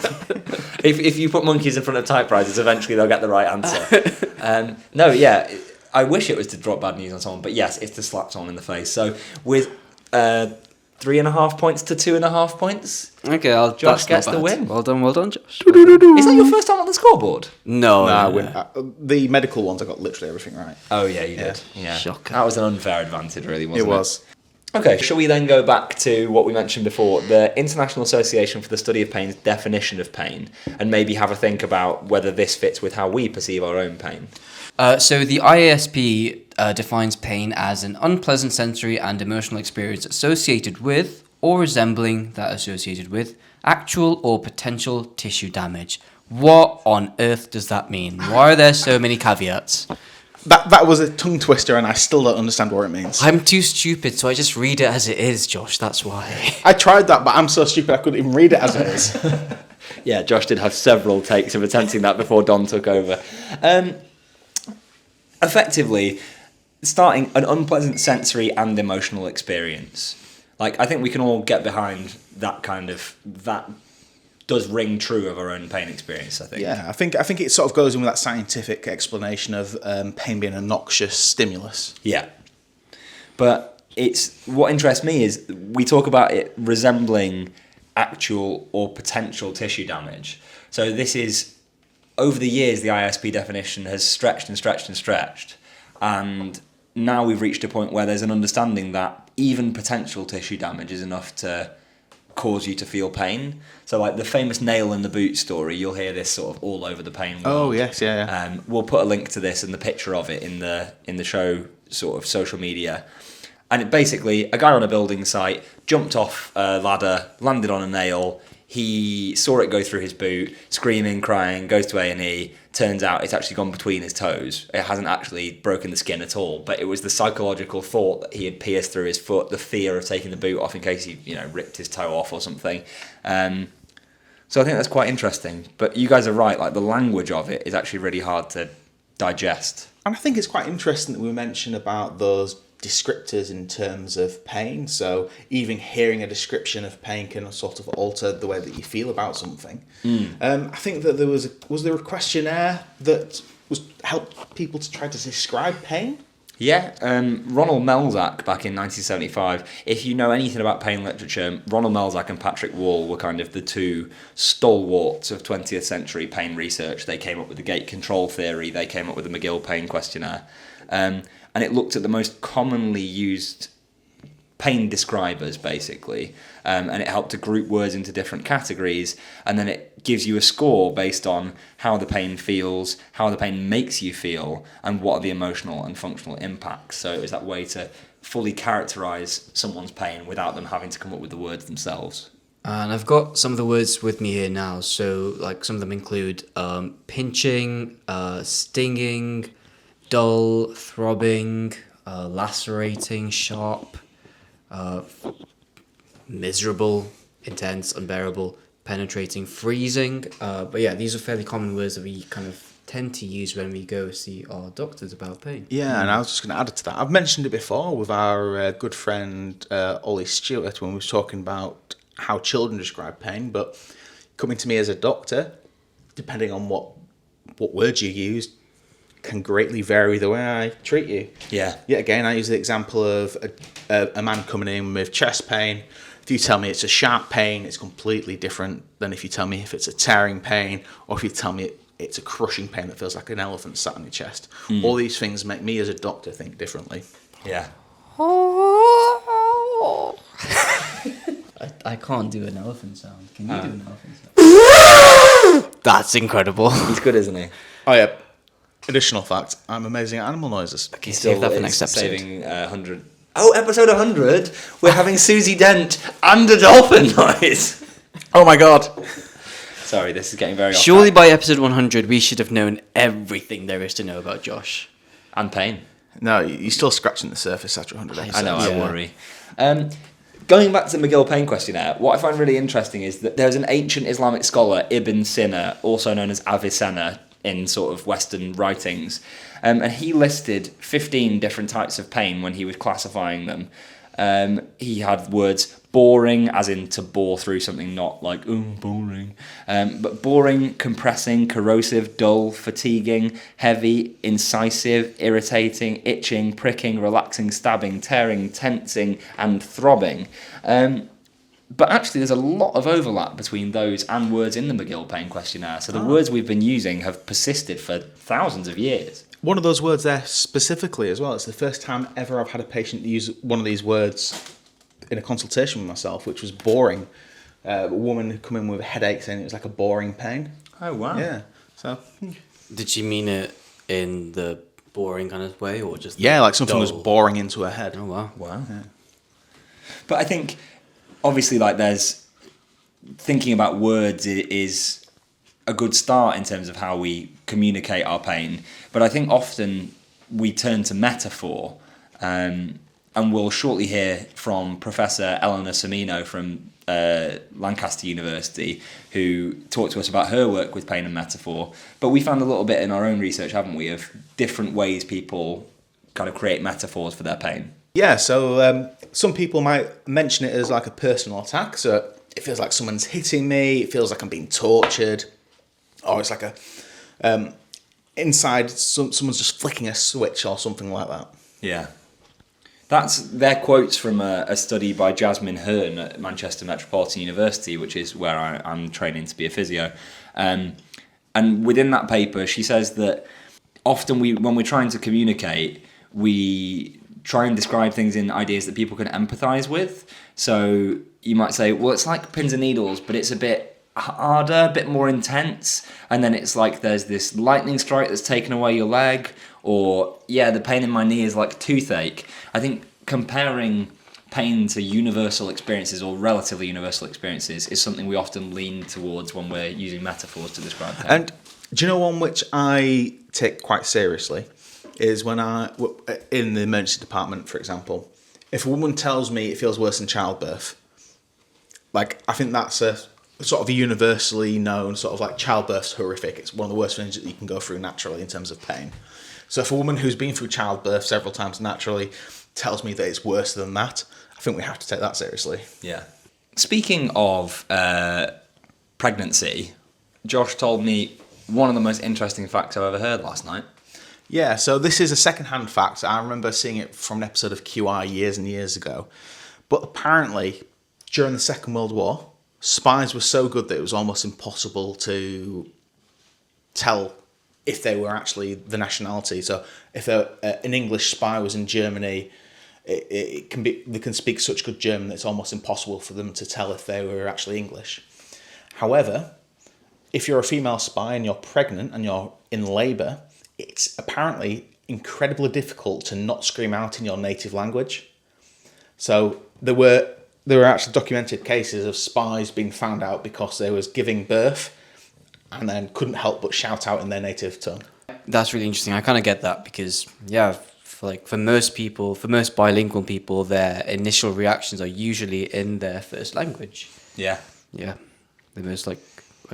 if you put monkeys in front of typewriters, eventually they'll get the right answer. No, yeah, I wish it was to drop bad news on someone, but yes, it's to slap someone in the face. So with 3.5 points to 2.5 points. Okay, Josh gets the win. Well done, Josh. Is that your first time on the scoreboard? No, Nah, no. The medical ones, I got literally everything right. Oh yeah, you did. Yeah, Shocker. that was an unfair advantage, really, wasn't it? It was. Okay, shall we then go back to what we mentioned before, the International Association for the Study of Pain's definition of pain, and maybe have a think about whether this fits with how we perceive our own pain? So the IASP defines pain as an unpleasant sensory and emotional experience associated with, or resembling that associated with, actual or potential tissue damage. What on earth does that mean? Why are there so many caveats? That was a tongue twister, and I still don't understand what it means. I'm too stupid, so I just read it as it is, Josh. That's why. I tried that, but I'm so stupid I couldn't even read it as it is. Yeah, Josh did have several takes of attempting that before Don took over. Effectively, starting an unpleasant sensory and emotional experience. Like, I think we can all get behind that that does ring true of our own pain experience, I think. Yeah, I think it sort of goes in with that scientific explanation of pain being a noxious stimulus. Yeah. But what interests me is we talk about it resembling actual or potential tissue damage. So this is, over the years, the ISP definition has stretched and stretched and stretched. And now we've reached a point where there's an understanding that even potential tissue damage is enough to cause you to feel pain. So like the famous nail in the boot story, you'll hear this sort of all over the pain world. Oh yes, yeah. We'll put a link to this and the picture of it in the show sort of social media. And it basically, a guy on a building site jumped off a ladder, landed on a nail. He saw it go through his boot, screaming, crying, goes to A&E. Turns out it's actually gone between his toes. It hasn't actually broken the skin at all, but it was the psychological thought that he had pierced through his foot, the fear of taking the boot off in case he, ripped his toe off or something. So I think that's quite interesting. But you guys are right, like the language of it is actually really hard to digest. And I think it's quite interesting that we mention about those descriptors in terms of pain. So even hearing a description of pain can sort of alter the way that you feel about something. I think that was there a questionnaire that helped people to try to describe pain? Yeah, Ronald Melzack back in 1975. If you know anything about pain literature, Ronald Melzack and Patrick Wall were kind of the two stalwarts of 20th century pain research. They came up with the gate control theory. They came up with the McGill Pain Questionnaire. And it looked at the most commonly used pain describers, basically. And it helped to group words into different categories. And then it gives you a score based on how the pain feels, how the pain makes you feel, and what are the emotional and functional impacts. So it was that way to fully characterise someone's pain without them having to come up with the words themselves. And I've got some of the words with me here now. So, like, some of them include pinching, stinging, dull, throbbing, lacerating, sharp, miserable, intense, unbearable, penetrating, freezing. But yeah, these are fairly common words that we kind of tend to use when we go see our doctors about pain. Yeah, and I was just going to add to that. I've mentioned it before with our good friend Ollie Stewart when we were talking about how children describe pain, but coming to me as a doctor, depending on what words you use, can greatly vary the way I treat you. Yeah. Yet again, I use the example of a man coming in with chest pain. If you tell me it's a sharp pain, it's completely different than if you tell me if it's a tearing pain, or if you tell me it's a crushing pain that feels like an elephant sat on your chest. All these things make me as a doctor think differently. Yeah. I can't do an elephant sound. Can you do an elephant sound? That's incredible. He's good, isn't he? Oh yeah. Additional fact, I'm amazing at animal noises. Okay, save that for next episode. Saving 100. Oh, episode 100. We're having Susie Dent and a dolphin noise. Oh my god. Sorry, this is getting very off Surely track. by episode 100 we should have known everything there is to know about Josh. And pain. No, you're still scratching the surface after 100 episodes. I know, I Yeah. worry. Going back to the McGill Pain Questionnaire, what I find really interesting is that there's an ancient Islamic scholar, Ibn Sina, also known as Avicenna in sort of Western writings, and he listed 15 different types of pain when he was classifying them. He had words boring, as in to bore through something, not like, boring. But boring, compressing, corrosive, dull, fatiguing, heavy, incisive, irritating, itching, pricking, relaxing, stabbing, tearing, tensing, and throbbing. But actually, there's a lot of overlap between those and words in the McGill Pain Questionnaire. So the words we've been using have persisted for thousands of years. One of those words there specifically as well, it's the first time ever I've had a patient use one of these words in a consultation with myself, which was boring. A woman had come in with a headache saying it was like a boring pain. Oh, wow. Yeah. So Did she mean it in the boring kind of way, or just yeah, like something was dull? boring into her head. Oh wow. Wow. Yeah. But I think, obviously, like there's thinking about words is a good start in terms of how we communicate our pain. But I think often we turn to metaphor, and we'll shortly hear from Professor Eleanor Semino from Lancaster University, who talked to us about her work with pain and metaphor. But we found a little bit in our own research, haven't we, of different ways people kind of create metaphors for their pain. Yeah, so some people might mention it as like a personal attack. So it feels like someone's hitting me, it feels like I'm being tortured, or it's like a inside someone's just flicking a switch or something like that. Yeah. They're quotes from a study by Jasmine Hearn at Manchester Metropolitan University, which is where I'm training to be a physio. And within that paper, she says that often when we're trying to communicate, we try and describe things in ideas that people can empathise with. So you might say, well, it's like pins and needles, but it's a bit harder, a bit more intense. And then it's like there's this lightning strike that's taken away your leg, or yeah, the pain in my knee is like toothache. I think comparing pain to universal experiences or relatively universal experiences is something we often lean towards when we're using metaphors to describe pain. And do you know one which I take quite seriously is when in the emergency department, for example, if a woman tells me it feels worse than childbirth, like I think that's a sort of a universally known sort of like childbirth's horrific. It's one of the worst things that you can go through naturally in terms of pain. So if a woman who's been through childbirth several times naturally tells me that it's worse than that, I think we have to take that seriously. Yeah. Speaking of pregnancy, Josh told me one of the most interesting facts I've ever heard last night. Yeah, so this is a second-hand fact. I remember seeing it from an episode of QI years and years ago. But apparently, during the Second World War, spies were so good that it was almost impossible to tell if they were actually the nationality. So if an English spy was in Germany, they can speak such good German that it's almost impossible for them to tell if they were actually English. However, if you're a female spy and you're pregnant and you're in labour, it's apparently incredibly difficult to not scream out in your native language. So there were actually documented cases of spies being found out because they was giving birth and then couldn't help but shout out in their native tongue. That's really interesting. I kind of get that because, yeah, for most people, for most bilingual people, their initial reactions are usually in their first language. Yeah. Yeah. The most, I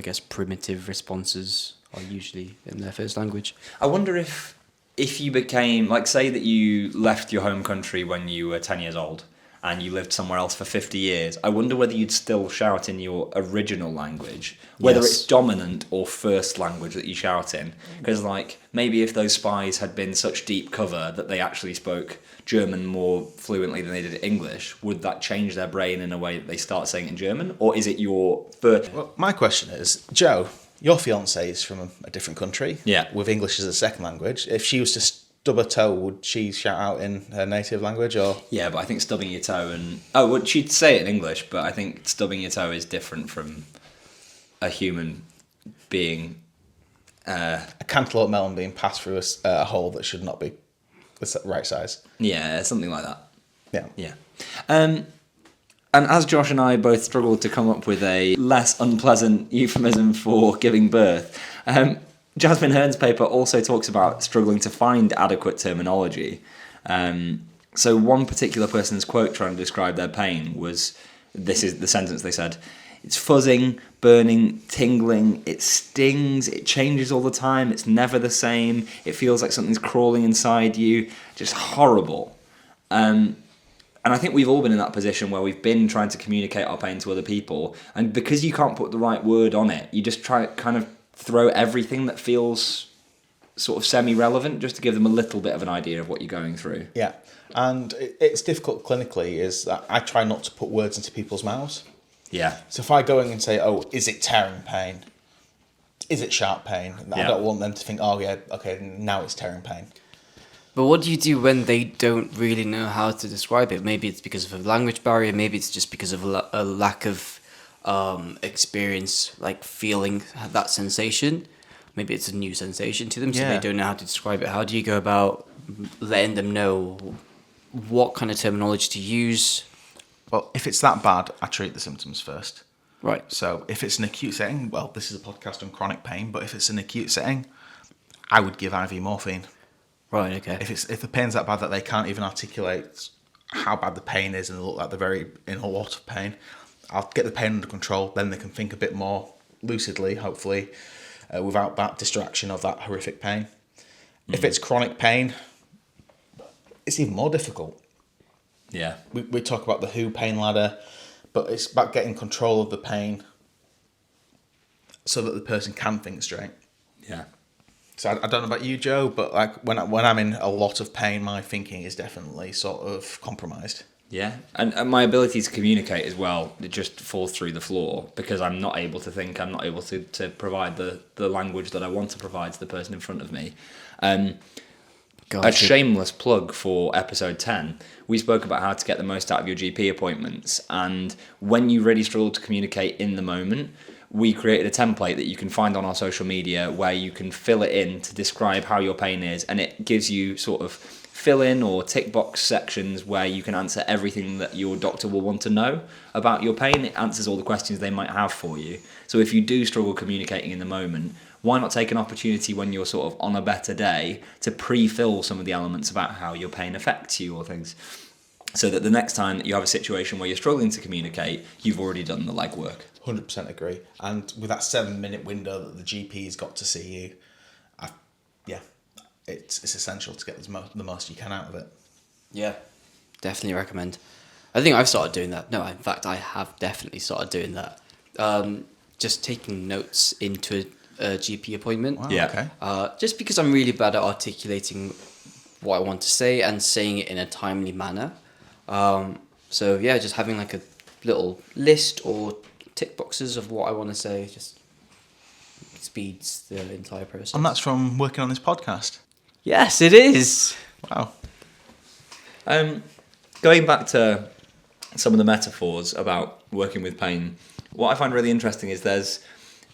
guess, primitive responses are usually in their first language. I wonder if you became, like, say that you left your home country when you were 10 years old and you lived somewhere else for 50 years, I wonder whether you'd still shout in your original language, whether it's dominant or first language that you shout in. Because, like, maybe if those spies had been such deep cover that they actually spoke German more fluently than they did English, would that change their brain in a way that they start saying it in German? Or is it your first... Well, my question is, Joe, your fiancée is from a different country, with English as a second language. If she was to stub her toe, would she shout out in her native language, or? Yeah, but I think stubbing your toe and... Oh, well, she'd say it in English, but I think stubbing your toe is different from a human being... A cantaloupe melon being passed through a hole that should not be the right size. Yeah, something like that. Yeah. Yeah. And as Josh and I both struggled to come up with a less unpleasant euphemism for giving birth, Jasmine Hearn's paper also talks about struggling to find adequate terminology. So one particular person's quote trying to describe their pain was, this is the sentence they said, "It's fuzzing, burning, tingling, it stings, it changes all the time, it's never the same, it feels like something's crawling inside you, just horrible." And I think we've all been in that position where we've been trying to communicate our pain to other people, and because you can't put the right word on it, you just try kind of throw everything that feels sort of semi-relevant just to give them a little bit of an idea of what you're going through. Yeah, and it's difficult clinically is that I try not to put words into people's mouths. Yeah. So if I go in and say, "Oh, is it tearing pain? Is it sharp pain?" I don't want them to think, "Oh yeah, okay, now it's tearing pain." But what do you do when they don't really know how to describe it? Maybe it's because of a language barrier. Maybe it's just because of a lack of experience, like feeling that sensation. Maybe it's a new sensation to them, so they don't know how to describe it. How do you go about letting them know what kind of terminology to use? Well, if it's that bad, I treat the symptoms first. Right. So if it's an acute setting, well, this is a podcast on chronic pain, but if it's an acute setting, I would give IV morphine. Right, okay. If the pain's that bad that they can't even articulate how bad the pain is and they look like they're in a lot of pain, I'll get the pain under control, then they can think a bit more lucidly, hopefully, without that distraction of that horrific pain. If it's chronic pain, it's even more difficult. Yeah. We talk about the WHO pain ladder, but it's about getting control of the pain so that the person can think straight. Yeah. So I don't know about you, Joe, but like when I'm in a lot of pain, my thinking is definitely sort of compromised. Yeah, and my ability to communicate as well, it just falls through the floor because I'm not able to think, I'm not able to provide the language that I want to provide to the person in front of me. A shameless plug for episode 10, we spoke about how to get the most out of your GP appointments, and when you really struggle to communicate in the moment, we created a template that you can find on our social media where you can fill it in to describe how your pain is, and it gives you sort of fill in or tick box sections where you can answer everything that your doctor will want to know about your pain. It answers all the questions they might have for you. So if you do struggle communicating in the moment, why not take an opportunity when you're sort of on a better day to pre-fill some of the elements about how your pain affects you or things, so that the next time that you have a situation where you're struggling to communicate, you've already done the legwork. 100% agree. And with that 7-minute window that the GP's got to see you, it's essential to get the most you can out of it. Yeah, definitely recommend. I think I've started doing that. No, in fact, I have definitely started doing that. Just taking notes into a GP appointment. Wow, Yeah. Okay. Just because I'm really bad at articulating what I want to say and saying it in a timely manner. So yeah, just having like a little list or tick boxes of what I want to say just speeds the entire process. And that's from working on this podcast. Yes, it is. Wow. Going back to some of the metaphors about working with pain, what I find really interesting is there's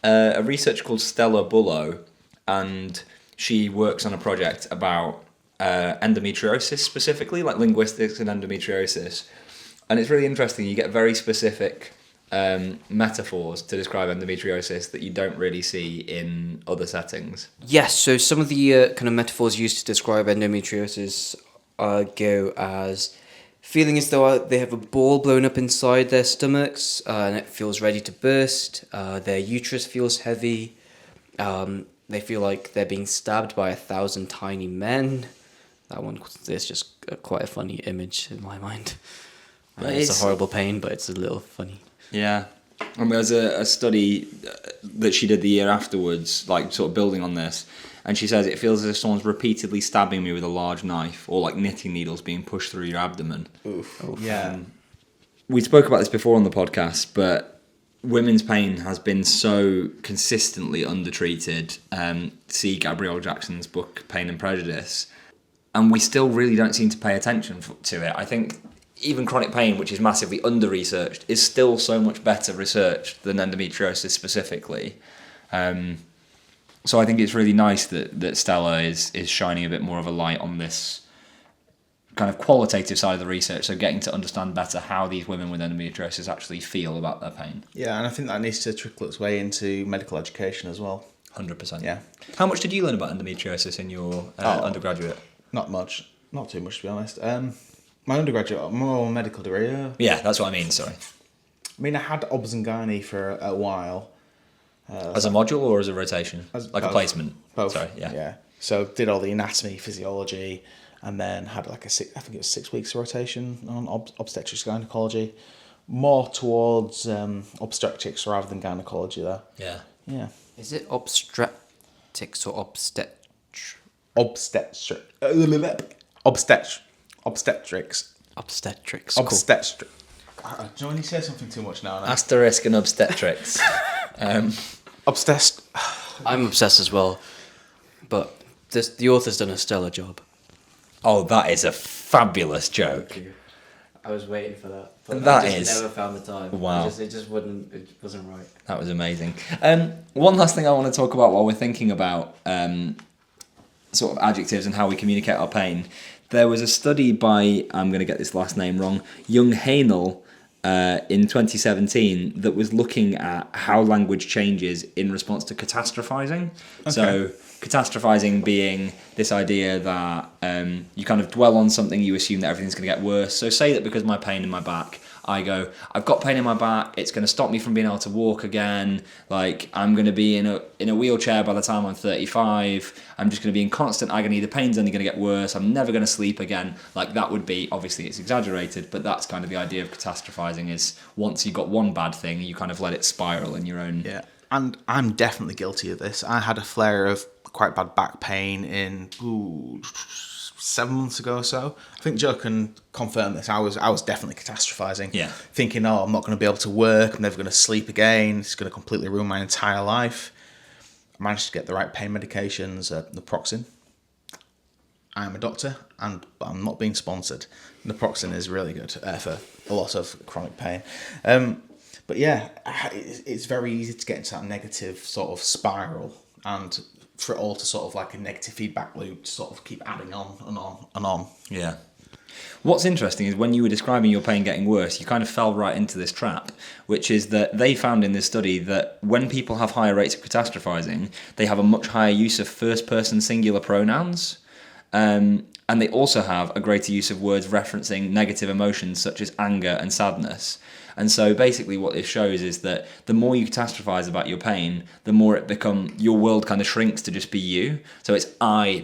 a researcher called Stella Bullough, and she works on a project about endometriosis specifically, like linguistics and endometriosis. And it's really interesting. You get very specific metaphors to describe endometriosis that you don't really see in other settings. Yes, so some of the kind of metaphors used to describe endometriosis go as feeling as though they have a ball blown up inside their stomachs and it feels ready to burst. Their uterus feels heavy. They feel like they're being stabbed by 1,000 tiny men. That one is just quite a funny image in my mind. It's a horrible pain, but it's a little funny. Yeah. And there's a study that she did the year afterwards, like sort of building on this, and she says it feels as if someone's repeatedly stabbing me with a large knife, or like knitting needles being pushed through your abdomen. Oof. Yeah. We spoke about this before on the podcast, but women's pain has been so consistently undertreated. See Gabrielle Jackson's book, Pain and Prejudice, and we still really don't seem to pay attention to it. I think even chronic pain, which is massively under-researched, is still so much better researched than endometriosis specifically. So I think it's really nice that Stella is shining a bit more of a light on this kind of qualitative side of the research, so getting to understand better how these women with endometriosis actually feel about their pain. Yeah, and I think that needs to trickle its way into medical education as well. 100%. Yeah. How much did you learn about endometriosis in your undergraduate? Not much. Not too much, to be honest. My undergraduate, more medical degree. Yeah, that's what I mean, sorry. I mean, I had obs and gynae for a while. As a module or as a rotation? Like a placement? Both. Sorry, yeah. So did all the anatomy, physiology, and then had like I think it was 6 weeks rotation on obstetrics gynecology. More towards obstetrics rather than gynecology there. Yeah. Yeah. Is it obstetrics or obstetrics? Obstetrics. Obstetrics. Obstetrics. God, do you know when you say something too much now? Asterisk and obstetrics. Obsessed. I'm obsessed as well, but the author's done a stellar job. Oh, that is a fabulous joke. I was waiting for that. But That I just is- never found the time. Wow. It wasn't right. That was amazing. One last thing I want to talk about while we're thinking about sort of adjectives and how we communicate our pain. There was a study by, I'm going to get this last name wrong, Young Haenel in 2017 that was looking at how language changes in response to catastrophizing. Okay. So catastrophizing being this idea that you kind of dwell on something, you assume that everything's going to get worse. So say that because of my pain in my back, I go, I've got pain in my back, it's going to stop me from being able to walk again, like I'm going to be in a wheelchair by the time I'm 35, I'm just going to be in constant agony, the pain's only going to get worse, I'm never going to sleep again. Like that would be, obviously it's exaggerated, but that's kind of the idea of catastrophizing is once you've got one bad thing, you kind of let it spiral in your own... Yeah, and I'm definitely guilty of this. I had a flare of quite bad back pain in 7 months ago or so. I think Joe can confirm this. I was definitely catastrophizing. Yeah. Thinking, I'm not going to be able to work. I'm never going to sleep again. It's going to completely ruin my entire life. I managed to get the right pain medications, naproxen. I'm a doctor, but I'm not being sponsored. Naproxen is really good for a lot of chronic pain. But yeah, it's very easy to get into that negative sort of spiral and for it all to sort of like a negative feedback loop to sort of keep adding on and on and on. Yeah. What's interesting is when you were describing your pain getting worse, you kind of fell right into this trap, which is that they found in this study that when people have higher rates of catastrophizing, they have a much higher use of first-person singular pronouns, and they also have a greater use of words referencing negative emotions such as anger and sadness. And so basically what this shows is that the more you catastrophize about your pain, the more your world kind of shrinks to just be you. So it's I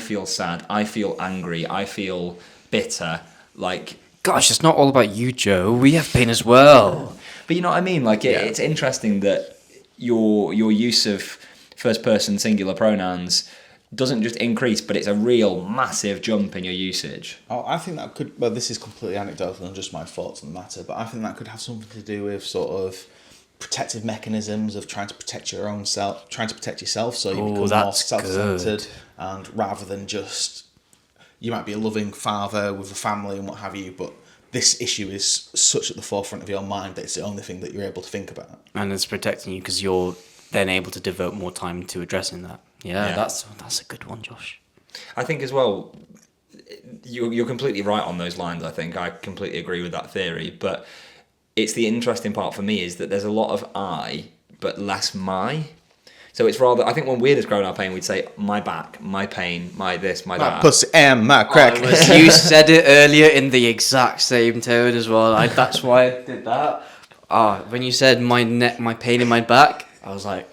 feel sad, I feel angry, I feel bitter, like... Gosh, it's not all about you, Joe. We have pain as well. But you know what I mean? Like it's interesting that your use of first-person singular pronouns doesn't just increase, but it's a real massive jump in your usage. Oh, I think that could... Well, this is completely anecdotal and just my thoughts on the matter, but I think that could have something to do with sort of protective mechanisms of trying to protect your own self, trying to protect yourself so you become more self-centered. And rather than just... You might be a loving father with a family and what have you, but this issue is such at the forefront of your mind that it's the only thing that you're able to think about. And it's protecting you because you're then able to devote more time to addressing that. Yeah, that's a good one, Josh. I think as well, you're completely right on those lines, I think. I completely agree with that theory. But it's the interesting part for me is that there's a lot of I, but less my. So it's rather, I think when we're describing our pain, we'd say my back, my pain, my this, my that. My pussy and my crack. You said it earlier in the exact same tone as well. That's why I did that. When you said my neck, my pain in my back, I was like,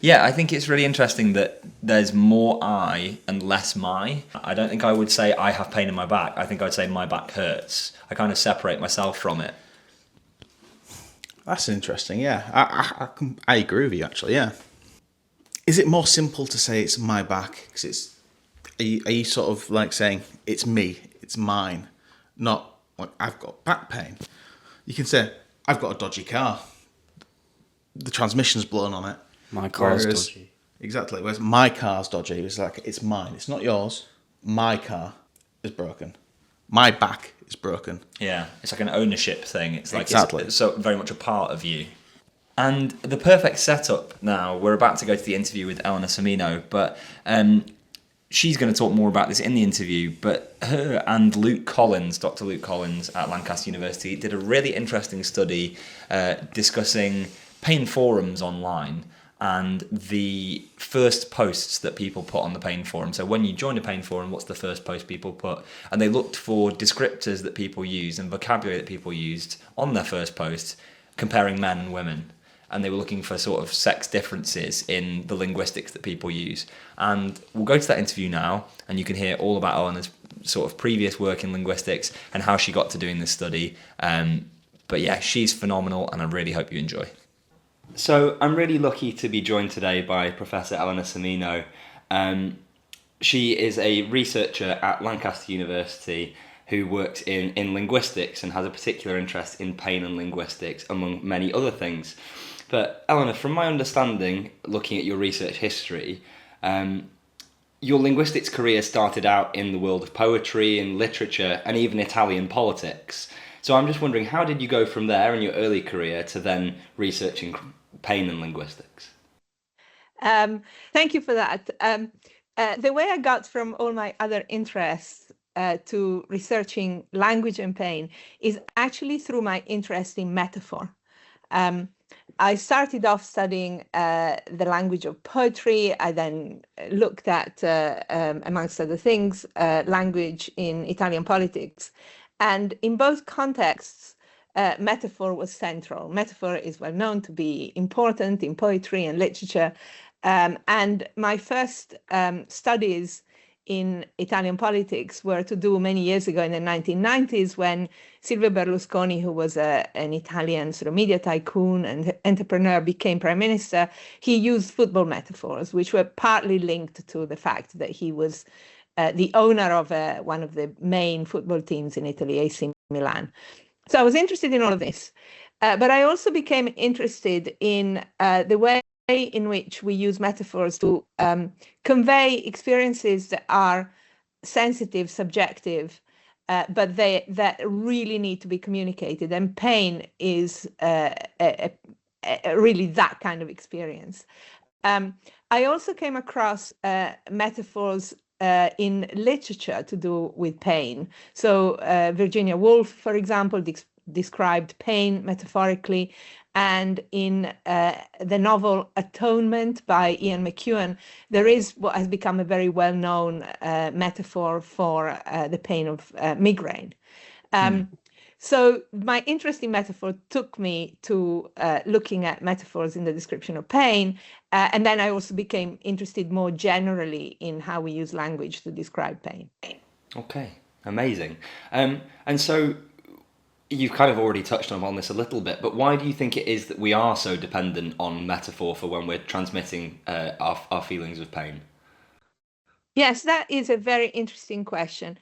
yeah, I think it's really interesting that there's more I and less my. I don't think I would say I have pain in my back. I think I'd say my back hurts. I kind of separate myself from it. That's interesting, yeah. I agree with you, actually, yeah. Is it more simple to say it's my back? Because are you sort of like saying it's me, it's mine, not like I've got back pain? You can say I've got a dodgy car. The transmission's blown on it. My car's dodgy. Exactly. Whereas my car's dodgy. It's like it's mine. It's not yours. My car is broken. My back is broken. Yeah, it's like an ownership thing. It's like exactly. It's so very much a part of you. And the perfect setup now, we're about to go to the interview with Eleanor Semino, but she's going to talk more about this in the interview, but her and Luke Collins, Dr. Luke Collins at Lancaster University, did a really interesting study discussing pain forums online and the first posts that people put on the pain forum. So when you join a pain forum, what's the first post people put? And they looked for descriptors that people use and vocabulary that people used on their first post, comparing men and women. And they were looking for sort of sex differences in the linguistics that people use. And we'll go to that interview now, and you can hear all about Eleanor's sort of previous work in linguistics and how she got to doing this study. But yeah, she's phenomenal, and I really hope you enjoy. So I'm really lucky to be joined today by Professor Eleanor Semino. She is a researcher at Lancaster University who works in linguistics and has a particular interest in pain and linguistics, among many other things. But Eleanor, from my understanding, looking at your research history, your linguistics career started out in the world of poetry and literature and even Italian politics. So I'm just wondering, how did you go from there in your early career to then researching pain and linguistics? Thank you for that. The way I got from all my other interests to researching language and pain is actually through my interest in metaphor. I started off studying the language of poetry. I then looked at, amongst other things, language in Italian politics. And in both contexts, metaphor was central. Metaphor is well known to be important in poetry and literature. And my first studies in Italian politics were to do many years ago in the 1990s when Silvio Berlusconi, who was an Italian sort of media tycoon and entrepreneur, became prime minister. He used football metaphors, which were partly linked to the fact that he was the owner of one of the main football teams in Italy, AC Milan. So I was interested in all of this, but I also became interested in the way in which we use metaphors to convey experiences that are sensitive, subjective, but that really need to be communicated. And pain is really that kind of experience. I also came across metaphors in literature to do with pain. So Virginia Woolf, for example, described pain metaphorically. And in the novel Atonement by Ian McEwan, there is what has become a very well-known metaphor for the pain of migraine. So my interest in metaphor took me to looking at metaphors in the description of pain. And then I also became interested more generally in how we use language to describe pain. Okay, amazing. And so you've kind of already touched on this a little bit, but why do you think it is that we are so dependent on metaphor for when we're transmitting our feelings of pain? Yes, that is a very interesting question.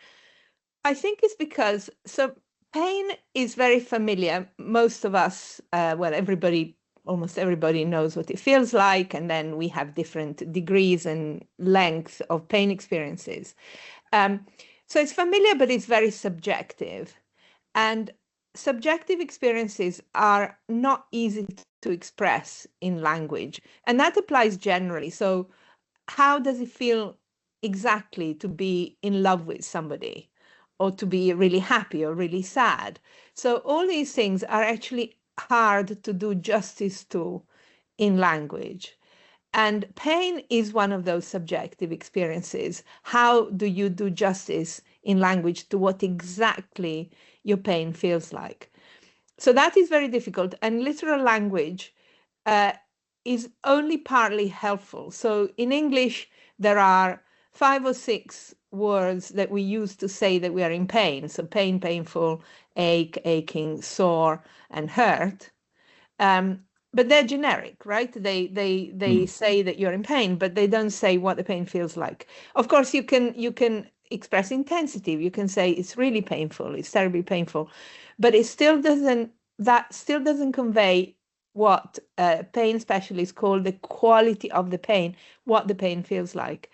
I think it's because, pain is very familiar. Most of us, almost everybody knows what it feels like, and then we have different degrees and lengths of pain experiences. So it's familiar, but it's very subjective. And subjective experiences are not easy to express in language, and that applies generally. So how does it feel exactly to be in love with somebody, or to be really happy or really sad? So all these things are actually hard to do justice to in language. And pain is one of those subjective experiences. How do you do justice in language to what exactly your pain feels like? So that is very difficult. And literal language is only partly helpful. So in English, there are 5 or 6 words that we use to say that we are in pain. So pain, painful, ache, aching, sore, and hurt. But they're generic, right? They say that you're in pain, but they don't say what the pain feels like. Of course, you can express intensity. You can say it's really painful, it's terribly painful, but that still doesn't convey what pain specialists call the quality of the pain, what the pain feels like.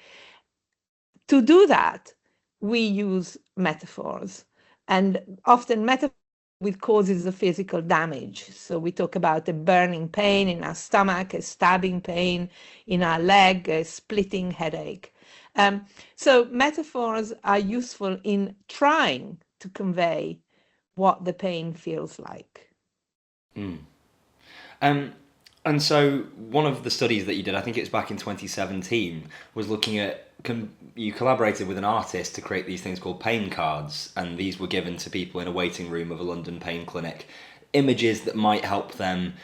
To do that, we use metaphors, and often metaphors with causes of physical damage. So we talk about a burning pain in our stomach, a stabbing pain in our leg, a splitting headache. So metaphors are useful in trying to convey what the pain feels like. And so one of the studies that you did, I think it was back in 2017, was looking at, you collaborated with an artist to create these things called pain cards, and these were given to people in a waiting room of a London pain clinic, images that might help them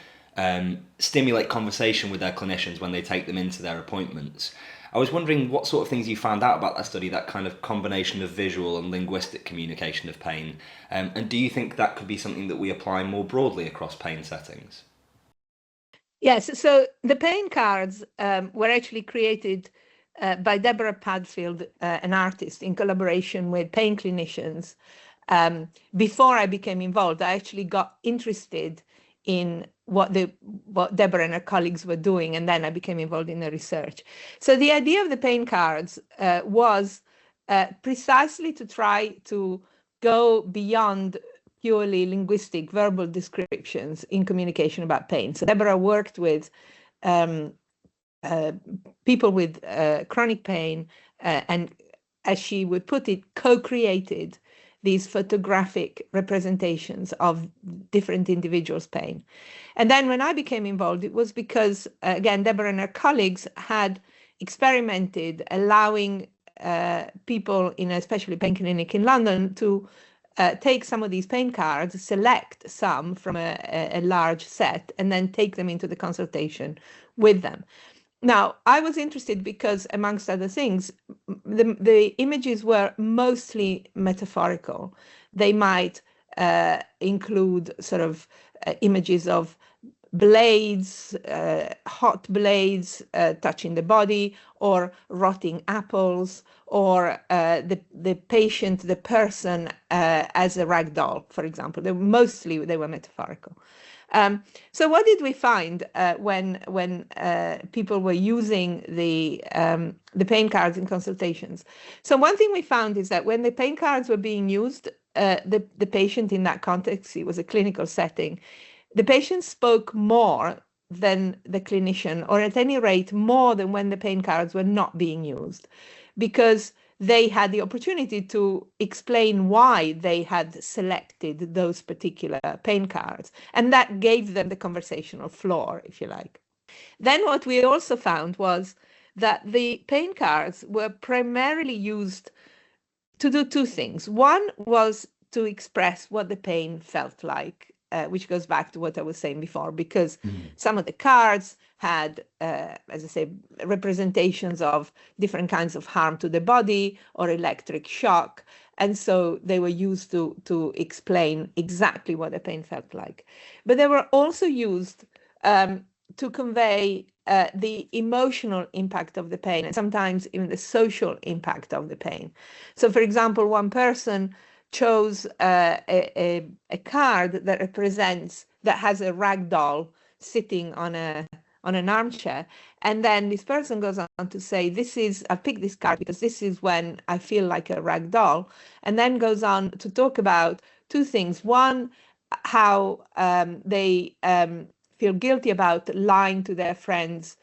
stimulate conversation with their clinicians when they take them into their appointments. I was wondering what sort of things you found out about that study, that kind of combination of visual and linguistic communication of pain, and do you think that could be something that we apply more broadly across pain settings? Yes, so the pain cards were actually created by Deborah Padfield, an artist, in collaboration with pain clinicians. Before I became involved, I actually got interested in what Deborah and her colleagues were doing, and then I became involved in the research. So the idea of the pain cards was precisely to try to go beyond purely linguistic verbal descriptions in communication about pain. So Deborah worked with people with chronic pain and, as she would put it, co-created these photographic representations of different individuals' pain. And then when I became involved, it was because, again, Deborah and her colleagues had experimented allowing people in a specialty pain clinic in London to take some of these pain cards, select some from a large set, and then take them into the consultation with them. Now, I was interested because, amongst other things, the images were mostly metaphorical. They might include sort of images of blades, hot blades touching the body, or rotting apples, or the patient, the person as a rag doll, for example. They were metaphorical. So what did we find when people were using the pain cards in consultations? So one thing we found is that when the pain cards were being used, the patient in that context, it was a clinical setting, the patient spoke more than the clinician, or at any rate more than when the pain cards were not being used, because they had the opportunity to explain why they had selected those particular pain cards. And that gave them the conversational floor, if you like. Then what we also found was that the pain cards were primarily used to do two things. One was to express what the pain felt like, which goes back to what I was saying before, because some of the cards had, as I say, representations of different kinds of harm to the body or electric shock. And so they were used to explain exactly what the pain felt like. But they were also used to convey the emotional impact of the pain, and sometimes even the social impact of the pain. So, for example, one person chose a card that has a rag doll sitting on an armchair, and then this person goes on to say, I picked this card because this is when I feel like a rag doll, and then goes on to talk about two things. One, how they feel guilty about lying to their friends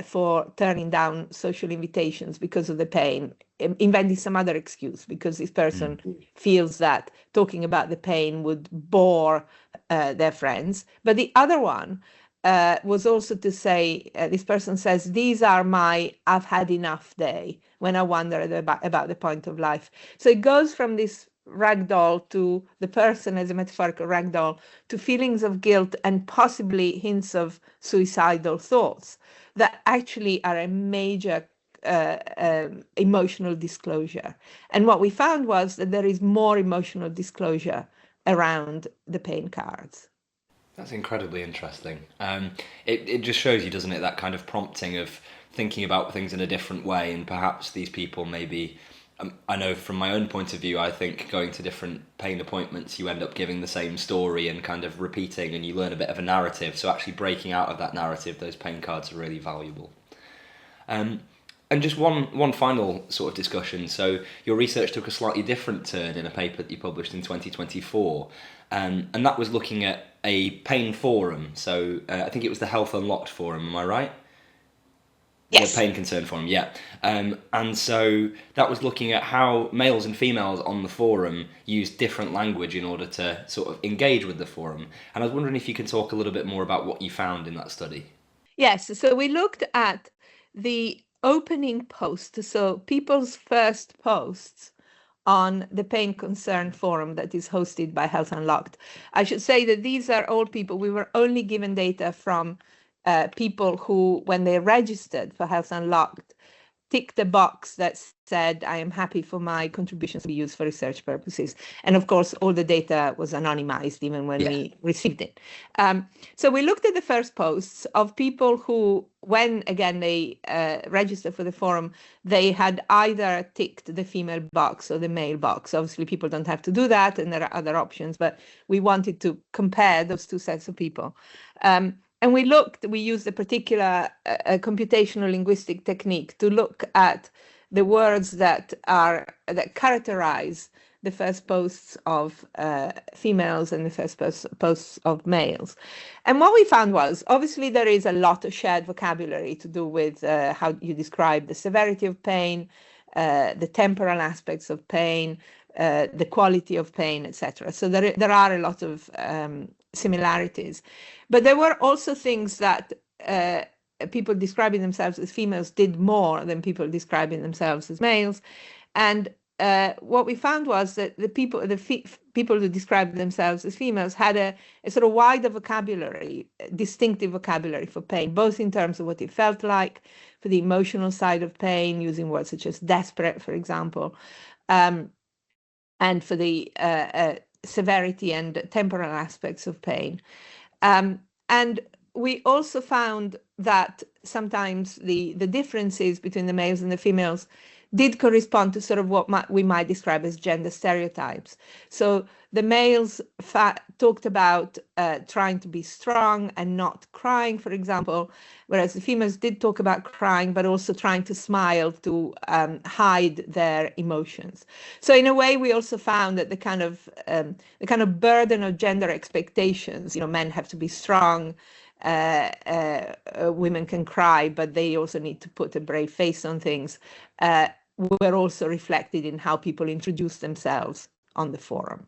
for turning down social invitations because of the pain, inventing some other excuse because this person feels that talking about the pain would bore their friends. But the other one was also to say, this person says, these are my I've had enough day when I wonder about the point of life. So it goes from this ragdoll to the person as a metaphorical ragdoll to feelings of guilt and possibly hints of suicidal thoughts that actually are a major emotional disclosure. And what we found was that there is more emotional disclosure around the pain cards. That's incredibly interesting. It just shows you, doesn't it, that kind of prompting of thinking about things in a different way, and perhaps these people maybe, I know from my own point of view, I think going to different pain appointments, you end up giving the same story and kind of repeating, and you learn a bit of a narrative. So actually breaking out of that narrative, those pain cards are really valuable. And just one final sort of discussion. So your research took a slightly different turn in a paper that you published in 2024, and that was looking at a pain forum. So I think it was the Health Unlocked forum, am I right? Yes. The Pain Concern Forum, yeah. And so that was looking at how males and females on the forum use different language in order to sort of engage with the forum. And I was wondering if you could talk a little bit more about what you found in that study. Yes, so we looked at the opening post, so people's first posts on the Pain Concern Forum that is hosted by Health Unlocked. I should say that these are all people, we were only given data from people who, when they registered for Health Unlocked, ticked the box that said, I am happy for my contributions to be used for research purposes. And of course, all the data was anonymized even when we received it. So we looked at the first posts of people who, when again they registered for the forum, they had either ticked the female box or the male box. Obviously, people don't have to do that, and there are other options, but we wanted to compare those two sets of people. And we used a particular computational linguistic technique to look at the words that characterize the first posts of females and the first posts of males. And what we found was, obviously, there is a lot of shared vocabulary to do with how you describe the severity of pain, the temporal aspects of pain, the quality of pain, etc. So there are a lot of similarities. But there were also things that people describing themselves as females did more than people describing themselves as males. And what we found was that the people who described themselves as females had a sort of wider vocabulary, distinctive vocabulary for pain, both in terms of what it felt like, for the emotional side of pain, using words such as desperate, for example, and for the severity and temporal aspects of pain. And we also found that sometimes the differences between the males and the females did correspond to sort of what we might describe as gender stereotypes. So the males talked about trying to be strong and not crying, for example, whereas the females did talk about crying, but also trying to smile to hide their emotions. So in a way, we also found that the kind of burden of gender expectations, men have to be strong, women can cry, but they also need to put a brave face on things, were also reflected in how people introduce themselves on the forum.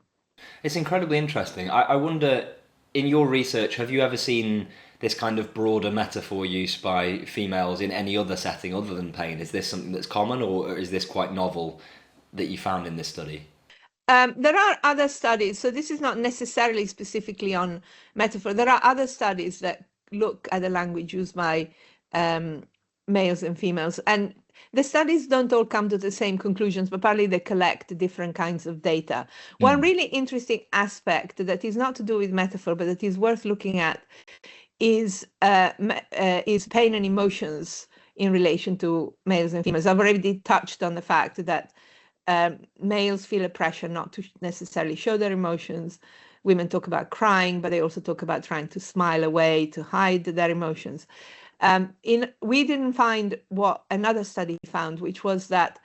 It's incredibly interesting. I wonder, in your research, have you ever seen this kind of broader metaphor use by females in any other setting other than pain? Is this something that's common, or is this quite novel that you found in this study? There are other studies, so this is not necessarily specifically on metaphor. There are other studies that look at the language used by males and females, and the studies don't all come to the same conclusions, but partly they collect different kinds of data. One really interesting aspect that is not to do with metaphor, but that is worth looking at is pain and emotions in relation to males and females. I've already touched on the fact that males feel a pressure not to necessarily show their emotions. Women talk about crying, but they also talk about trying to smile away, to hide their emotions. We didn't find what another study found, which was that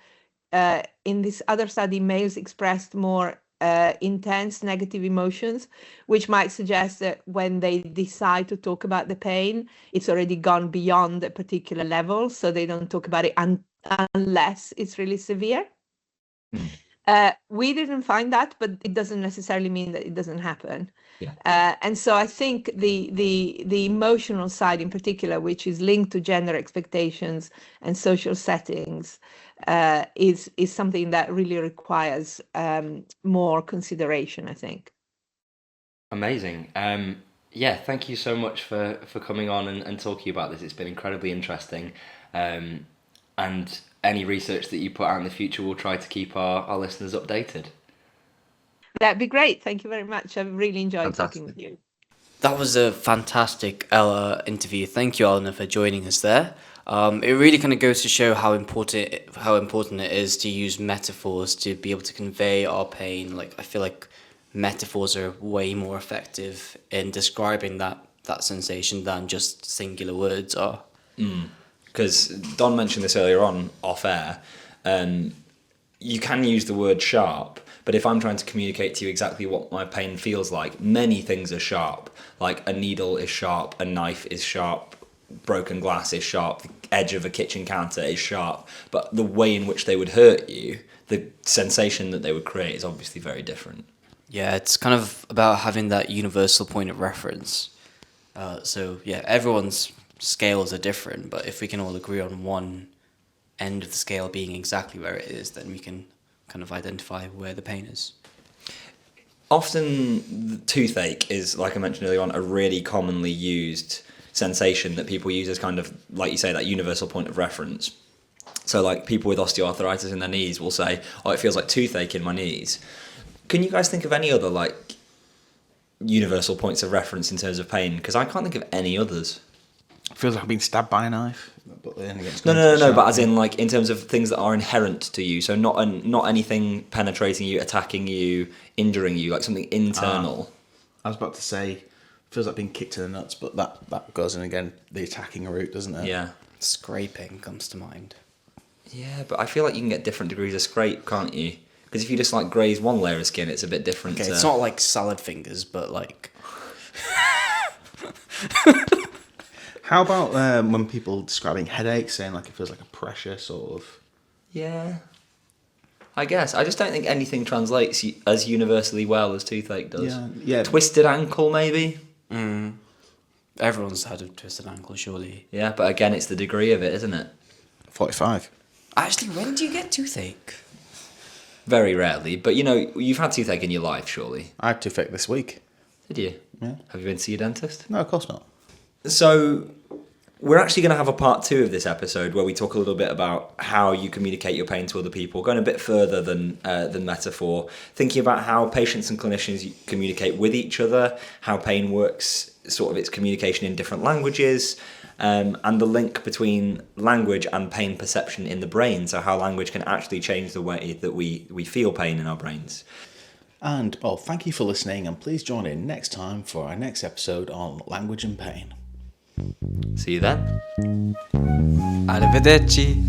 in this other study, males expressed more intense negative emotions, which might suggest that when they decide to talk about the pain, it's already gone beyond a particular level, so they don't talk about it unless it's really severe. We didn't find that, but it doesn't necessarily mean that it doesn't happen. And so I think the emotional side in particular, which is linked to gender expectations and social settings, is something that really requires more consideration, I think. Amazing. Thank you so much for coming on and talking about this. It's been incredibly interesting. And any research that you put out in the future, we'll try to keep our listeners updated. That'd be great. Thank you very much. I've really enjoyed talking with you. That was a fantastic interview. Thank you, Eleanor, for joining us there. It really kind of goes to show how important it is to use metaphors to be able to convey our pain. Like, I feel like metaphors are way more effective in describing that sensation than just singular words are. Because Don mentioned this earlier on off air. You can use the word sharp, but if I'm trying to communicate to you exactly what my pain feels like, many things are sharp. Like a needle is sharp, a knife is sharp, broken glass is sharp. edge of a kitchen counter is sharp, but the way in which they would hurt you, the sensation that they would create is obviously very different. Yeah, it's kind of about having that universal point of reference. So yeah, everyone's scales are different, but if we can all agree on one end of the scale being exactly where it is, then we can kind of identify where the pain is. Often, toothache is, like I mentioned earlier on, a really commonly used sensation that people use as kind of, like you say, that universal point of reference. So, like, people with osteoarthritis in their knees will say, oh, it feels like toothache in my knees. Can you guys think of any other, like, universal points of reference in terms of pain? Because I can't think of any others. It feels like I've been stabbed by a knife. But then again, No, but as in, like, in terms of things that are inherent to you, so not anything penetrating you, attacking you, injuring you, like something internal. I was about to say, feels like being kicked in the nuts, but that goes in again, the attacking route, doesn't it? Yeah. Scraping comes to mind. Yeah, but I feel like you can get different degrees of scrape, can't you? Because if you just, like, graze one layer of skin, it's a bit different. Okay, it's not like salad fingers, but like... How about when people describing headaches, saying like it feels like a pressure sort of... Yeah. I guess. I just don't think anything translates as universally well as toothache does. Yeah. Twisted ankle, maybe? Everyone's had a twisted ankle, surely. Yeah, but again, it's the degree of it, isn't it? 45. Actually, when do you get toothache? Very rarely. But, you know, you've had toothache in your life, surely. I had toothache this week. Did you? Yeah. Have you been to see your dentist? No, of course not. So, we're actually going to have a part 2 of this episode where we talk a little bit about how you communicate your pain to other people, going a bit further than metaphor, thinking about how patients and clinicians communicate with each other, how pain works, sort of its communication in different languages, and the link between language and pain perception in the brain, so how language can actually change the way that we feel pain in our brains. And, well, thank you for listening, and please join in next time for our next episode on language and pain. See you then. Arrivederci.